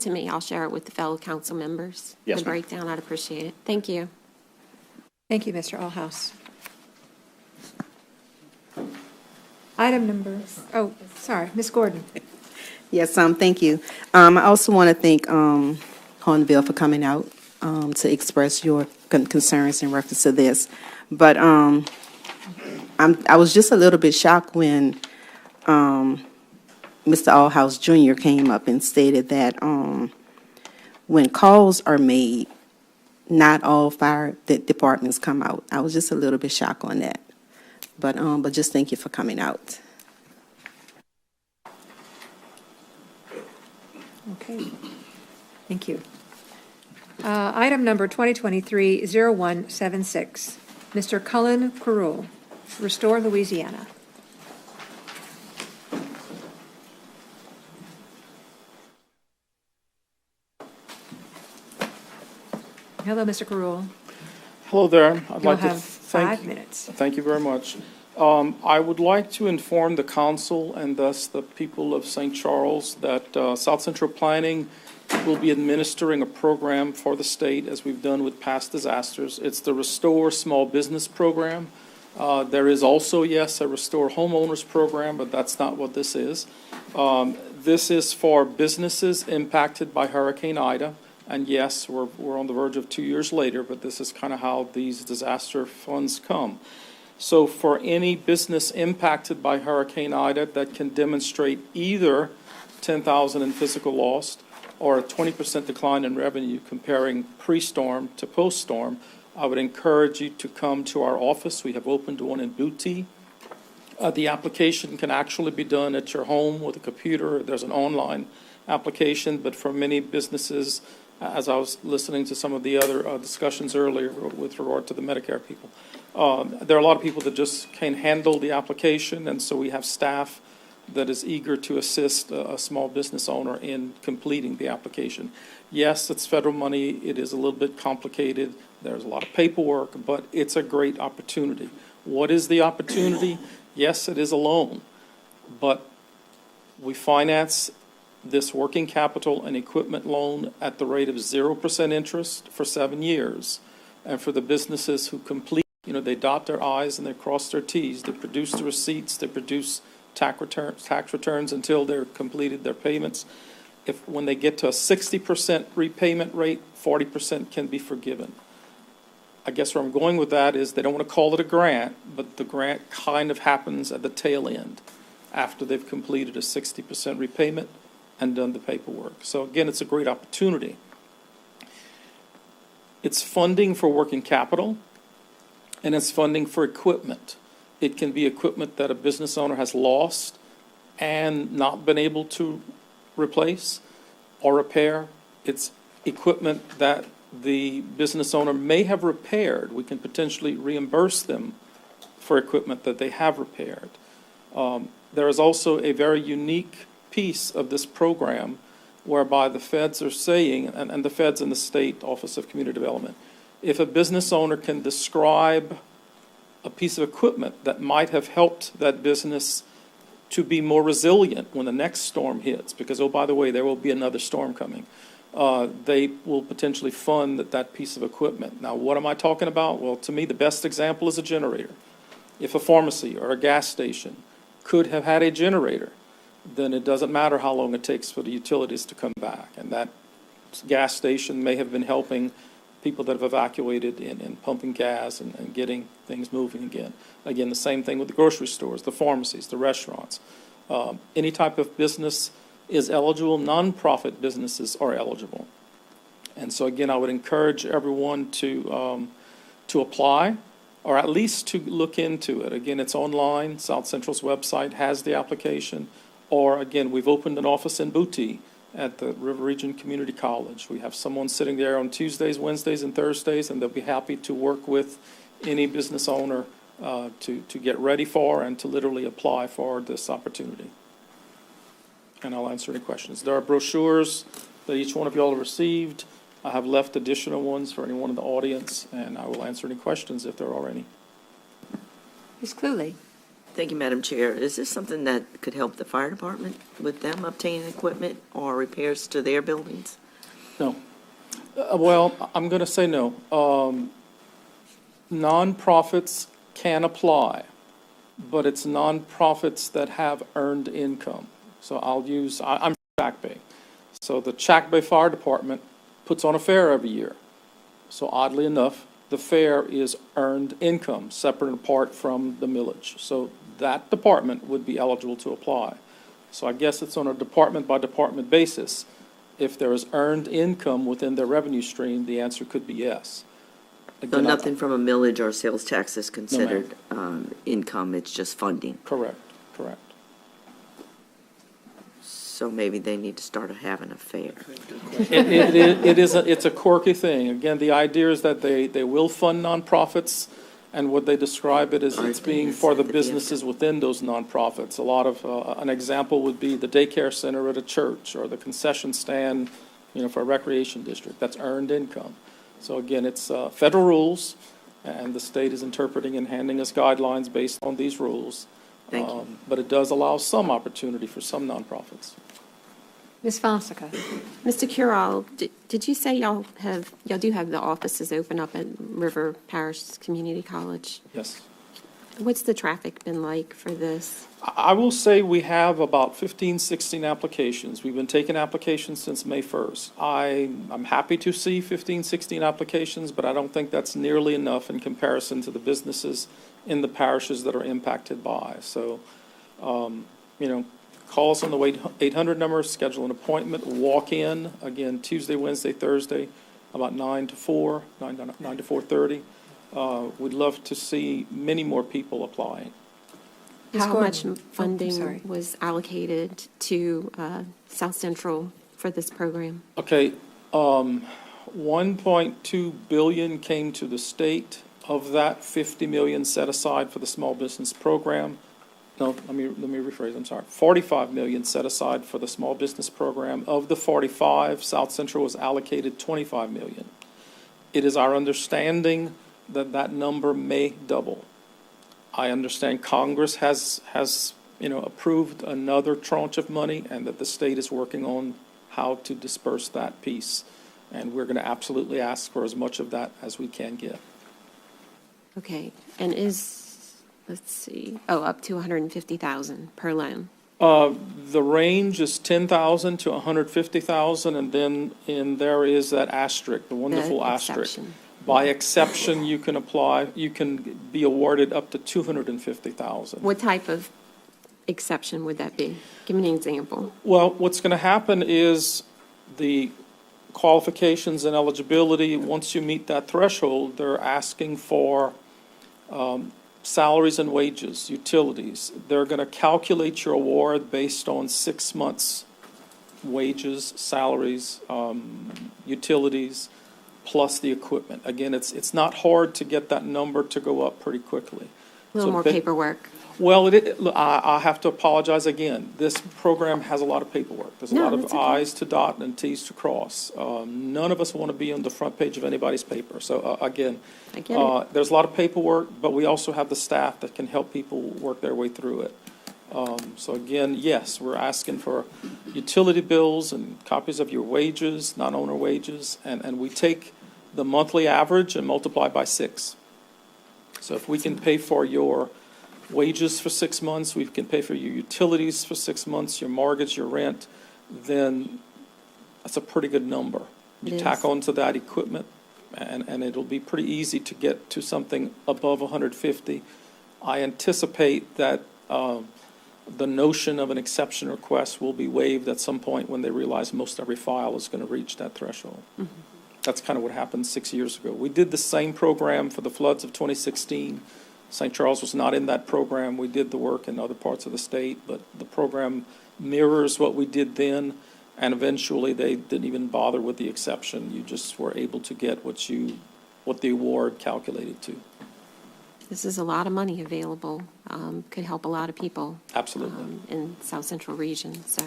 to me. I'll share it with the fellow council members. Yes, The ma'am. breakdown, I'd appreciate it. Thank you. Thank you, Mr. Alhouse. Item number, oh, sorry, Ms. Gordon. Yes, thank you. I also want to thank Hornville for coming out to express your concerns in reference to this. But I was just a little bit shocked when Mr. Allhouse Jr. came up and stated that when calls are made, not all fire departments come out. I was just a little bit shocked on that. But just thank you for coming out. Okay, thank you. Item number 2023-0176, Mr. Cullen Carroll, Restore Louisiana. Hello, Mr. Carroll. Hello there. I'd You'll like to have 5 minutes. Thank you very much. I would like to inform the council and thus the people of St. Charles that South Central Planning will be administering a program for the state as we've done with past disasters. It's the Restore Small Business Program. There is also, yes, a Restore Homeowners Program, but that's not what this is. This is for businesses impacted by Hurricane Ida. And yes, we're on the verge of 2 years later, but this is kind of how these disaster funds come. So for any business impacted by Hurricane Ida that can demonstrate either $10,000 in physical loss or a 20% decline in revenue comparing pre-storm to post-storm, I would encourage you to come to our office. We have opened one in Booty. The application can actually be done at your home with a computer. There's an online application, but for many businesses, as I was listening to some of the other discussions earlier with regard to the Medicare people, there are a lot of people that just can't handle the application, and so we have staff that is eager to assist a small business owner in completing the application. Yes, it's federal money. It is a little bit complicated. There's a lot of paperwork, but it's a great opportunity. What is the opportunity? Yes, it is a loan, but we finance this working capital and equipment loan at the rate of 0% interest for 7 years. And for the businesses who complete, they dot their I's and they cross their T's. They produce the receipts, they produce tax returns until they're completed their payments. When they get to a 60% repayment rate, 40% can be forgiven. I guess where I'm going with that is they don't want to call it a grant, but the grant kind of happens at the tail end after they've completed a 60% repayment and done the paperwork. So again, it's a great opportunity. It's funding for working capital, and it's funding for equipment. It can be equipment that a business owner has lost and not been able to replace or repair. It's equipment that the business owner may have repaired. We can potentially reimburse them for equipment that they have repaired. There is also a very unique piece of this program whereby the feds are saying, and the feds and the state Office of Community Development, if a business owner can describe a piece of equipment that might have helped that business to be more resilient when the next storm hits, because, oh, by the way, there will be another storm coming, they will potentially fund that piece of equipment. Now, what am I talking about? Well, to me, the best example is a generator. If a pharmacy or a gas station could have had a generator, then it doesn't matter how long it takes for the utilities to come back. And that gas station may have been helping people that have evacuated in pumping gas and getting things moving again. Again, the same thing with the grocery stores, the pharmacies, the restaurants. Any type of business is eligible. Nonprofit businesses are eligible. And so again, I would encourage everyone to apply, or at least to look into it. Again, it's online. South Central's website has the application. Or again, we've opened an office in Booty at the River Region Community College. We have someone sitting there on Tuesdays, Wednesdays, and Thursdays, and they'll be happy to work with any business owner to get ready for and to literally apply for this opportunity. And I'll answer any questions. There are brochures that each one of y'all have received. I have left additional ones for anyone in the audience, and I will answer any questions if there are any. Ms. Cluley. Thank you, Madam Chair. Is this something that could help the fire department with them obtaining equipment or repairs to their buildings? No. Well, I'm going to say no. Nonprofits can apply, but it's nonprofits that have earned income. So I'm Chack Bay. So the Chack Bay Fire Department puts on a fair every year. So oddly enough, the fair is earned income, separate and apart from the millage. So that department would be eligible to apply. So I guess it's on a department-by-department basis. If there is earned income within their revenue stream, the answer could be yes. So nothing from a millage or sales tax is considered income, it's just funding? Correct. So maybe they need to start having a fair. It's a quirky thing. Again, the idea is that they will fund nonprofits, and what they describe it as it's being for the businesses within those nonprofits. A lot of, an example would be the daycare center at a church or the concession stand, for a recreation district. That's earned income. So again, it's federal rules, and the state is interpreting and handing us guidelines based on these rules. Thank you. But it does allow some opportunity for some nonprofits. Ms. Fonseca. Mr. Curall, did you say y'all do have the offices open up at River Parish Community College? Yes. What's the traffic been like for this? I will say we have about 15, 16 applications. We've been taking applications since May 1st. I'm happy to see 15, 16 applications, but I don't think that's nearly enough in comparison to the businesses in the parishes that are impacted by. So, call us on the 800 number, schedule an appointment, walk in, again, Tuesday, Wednesday, Thursday, about 9 to 4, 9 to 4:30. We'd love to see many more people applying. How much funding was allocated to South Central for this program? Okay, 1.2 billion came to the state. Of that, 50 million set aside for the small business program. No, let me rephrase, I'm sorry. 45 million set aside for the small business program. Of the 45, South Central was allocated 25 million. It is our understanding that that number may double. I understand Congress has approved another tranche of money, and that the state is working on how to disperse that piece. And we're going to absolutely ask for as much of that as we can get. Okay, and up to 150,000 per loan? The range is 10,000 to 150,000, and then there is that asterisk, the wonderful asterisk. By exception, you can be awarded up to 250,000. What type of exception would that be? Give me an example. Well, what's going to happen is the qualifications and eligibility, once you meet that threshold, they're asking for salaries and wages, utilities. They're going to calculate your award based on 6 months' wages, salaries, utilities, plus the equipment. Again, it's not hard to get that number to go up pretty quickly. A little So more ba- paperwork. Well, look, I have to apologize again. This program has a lot of paperwork. There's a No, lot of that's okay. I's to dot and T's to cross. None of us want to be on the front page of anybody's paper. So again, I get it. there's a lot of paperwork, but we also have the staff that can help people work their way through it. So again, yes, we're asking for utility bills and copies of your wages, non-owner wages, and we take the monthly average and multiply by 6. So if we can pay for your wages for 6 months, we can pay for your utilities for 6 months, your mortgage, your rent, then that's a pretty good number. It You is. tack onto that equipment, and it'll be pretty easy to get to something above 150. I anticipate that the notion of an exception request will be waived at some point when they realize most every file is going to reach that threshold. That's kind of what happened 6 years ago. We did the same program for the floods of 2016. St. Charles was not in that program. We did the work in other parts of the state, but the program mirrors what we did then, and eventually they didn't even bother with the exception. You just were able to get what the award calculated to. This is a lot of money available, could help a lot of people. Absolutely. In South Central region, so,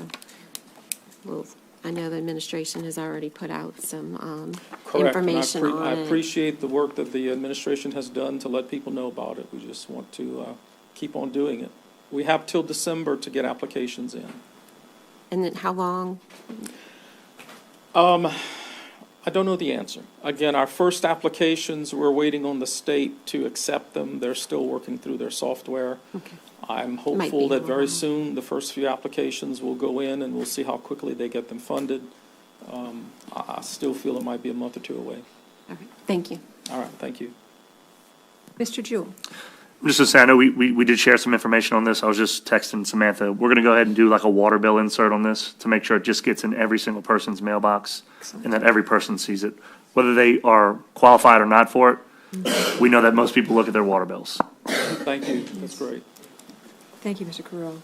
well, I know the administration has already put out some Correct. And information on I it. appreciate the work that the administration has done to let people know about it. We just want to keep on doing it. We have till December to get applications in. And then how long? I don't know the answer. Again, our first applications, we're waiting on the state to accept them. They're still working through their software. Okay. I'm Might hopeful be that very long. soon, the first few applications will go in, and we'll see how quickly they get them funded. I still feel it might be a month or two away. All right, thank you. All right, thank you. Mr. Jewell. Just to say, I know we did share some information on this. I was just texting Samantha. We're going to go ahead and do like a water bill insert on this to make sure it just gets in every single person's mailbox and that every person sees it. Whether they are qualified or not for it, we know that most people look at their water bills. Thank you, that's great. Thank you, Mr. Carrillo.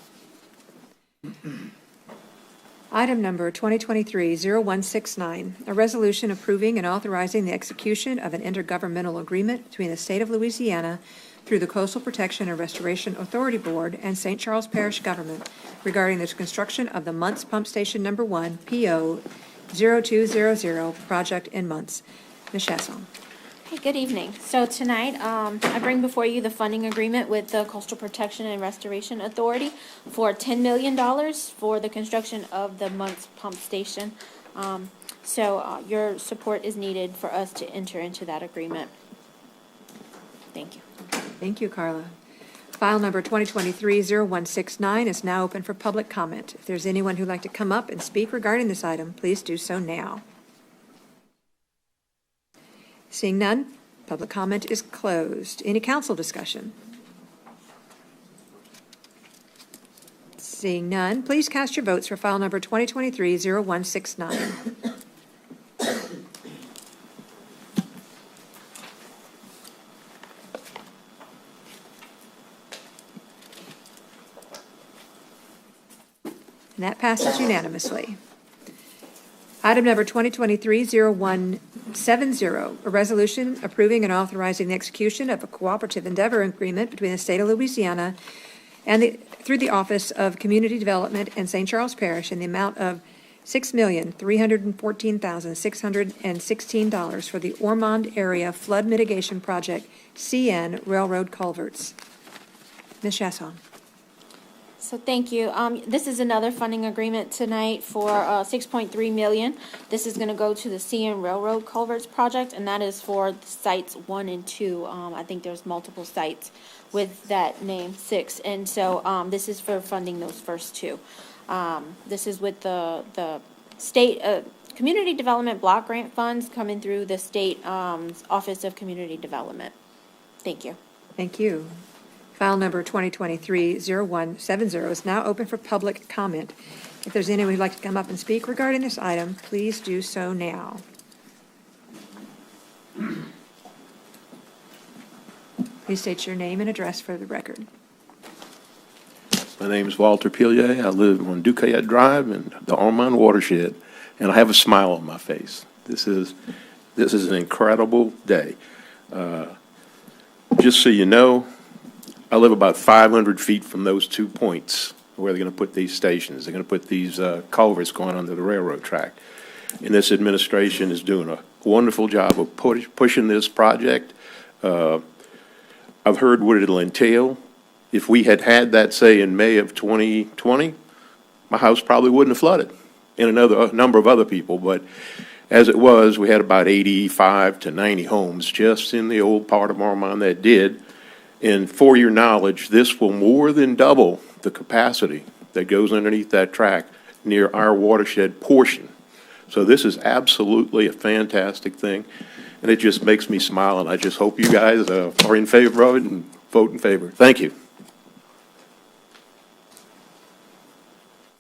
Item number 2023-0169, a resolution approving and authorizing the execution of an intergovernmental agreement between the state of Louisiana through the Coastal Protection and Restoration Authority Board and St. Charles Parish government regarding the construction of the Muntz Pump Station Number 1, PO 0200, project in Muntz. Ms. Chasson. Hey, good evening. So tonight, I bring before you the funding agreement with the Coastal Protection and Restoration Authority for $10 million for the construction of the Muntz Pump Station. So your support is needed for us to enter into that agreement. Thank you. Thank you, Carla. File number 2023-0169 is now open for public comment. If there's anyone who'd like to come up and speak regarding this item, please do so now. Seeing none, public comment is closed. Any council discussion? Seeing none, please cast your votes for file number 2023-0169. And that passes unanimously. Item number 2023-0170, a resolution approving and authorizing the execution of a cooperative endeavor agreement between the state of Louisiana and through the Office of Community Development and St. Charles Parish in the amount of $6,314,616 for the Ormond Area Flood Mitigation Project, CN Railroad Culverts. Ms. Chasson. So thank you. This is another funding agreement tonight for $6.3 million. This is going to go to the CN Railroad Culverts project, and that is for sites 1 and 2. I think there's multiple sites with that name, 6. And so this is for funding those first 2. This is with the state community development block grant funds coming through the state Office of Community Development. Thank you. Thank you. File number 2023-0170 is now open for public comment. If there's anyone who'd like to come up and speak regarding this item, please do so now. Please state your name and address for the record. My name is Walter Pillier. I live on Duquesne Drive in the Ormond watershed, and I have a smile on my face. This is an incredible day. Just so you know, I live about 500 feet from those 2 points where they're going to put these stations. They're going to put these culverts going under the railroad track. And this administration is doing a wonderful job of pushing this project. I've heard what it'll entail. If we had had that, say, in May of 2020, my house probably wouldn't have flooded, and a number of other people. But as it was, we had about 85 to 90 homes just in the old part of Ormond that did. And for your knowledge, this will more than double the capacity that goes underneath that track near our watershed portion. So this is absolutely a fantastic thing, and it just makes me smile, and I just hope you guys are in favor of it and vote in favor. Thank you.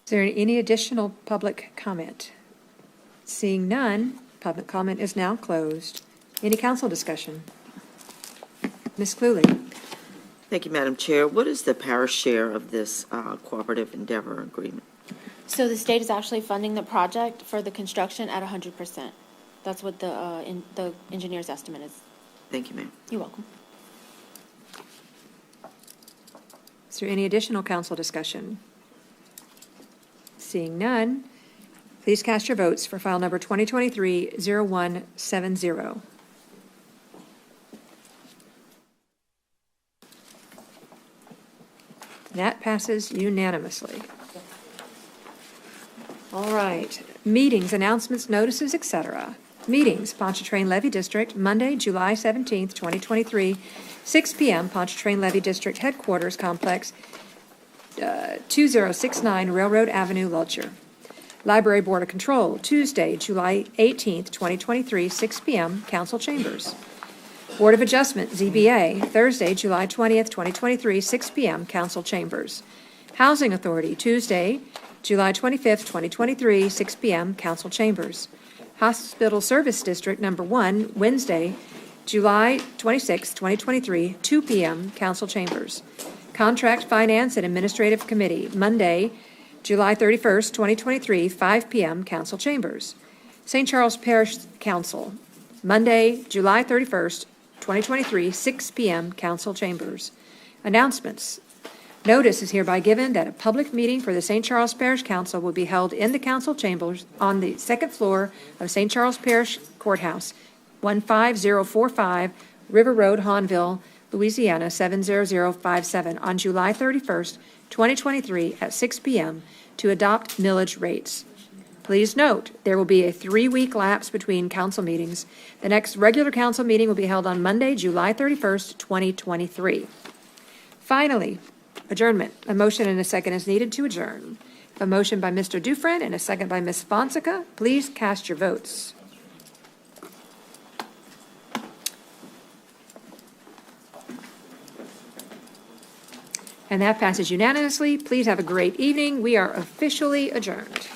Is there any additional public comment? Seeing none, public comment is now closed. Any council discussion? Ms. Cluley. Thank you, Madam Chair. What is the parish share of this cooperative endeavor agreement? So the state is actually funding the project for the construction at 100%. That's what the engineer's estimate is. Thank you, ma'am. You're welcome. Is there any additional council discussion? Seeing none, please cast your votes for file number 2023-0170. That passes unanimously. All right, meetings, announcements, notices, etc. Meetings, Pontchartrain Levy District, Monday, July 17th, 2023, 6 p.m., Pontchartrain Levy District Headquarters Complex, 2069 Railroad Avenue, Lulcher. Library Board of Control, Tuesday, July 18th, 2023, 6 p.m., Council Chambers. Board of Adjustment, ZBA, Thursday, July 20th, 2023, 6 p.m., Council Chambers. Housing Authority, Tuesday, July 25th, 2023, 6 p.m., Council Chambers. Hospital Service District Number 1, Wednesday, July 26th, 2023, 2 p.m., Council Chambers. Contract Finance and Administrative Committee, Monday, July 31st, 2023, 5 p.m., Council Chambers. St. Charles Parish Council, Monday, July 31st, 2023, 6 p.m., Council Chambers. Announcements. Notice is hereby given that a public meeting for the St. Charles Parish Council will be held in the Council Chambers on the second floor of St. Charles Parish Courthouse, 15045 River Road, Hahnville, Louisiana, 70057, on July 31st, 2023, at 6 p.m. to adopt millage rates. Please note, there will be a 3-week lapse between council meetings. The next regular council meeting will be held on Monday, July 31st, 2023. Finally, adjournment. A motion and a second is needed to adjourn. A motion by Mr. Dufresne and a second by Ms. Fonseca. Please cast your votes. And that passes unanimously. Please have a great evening. We are officially adjourned.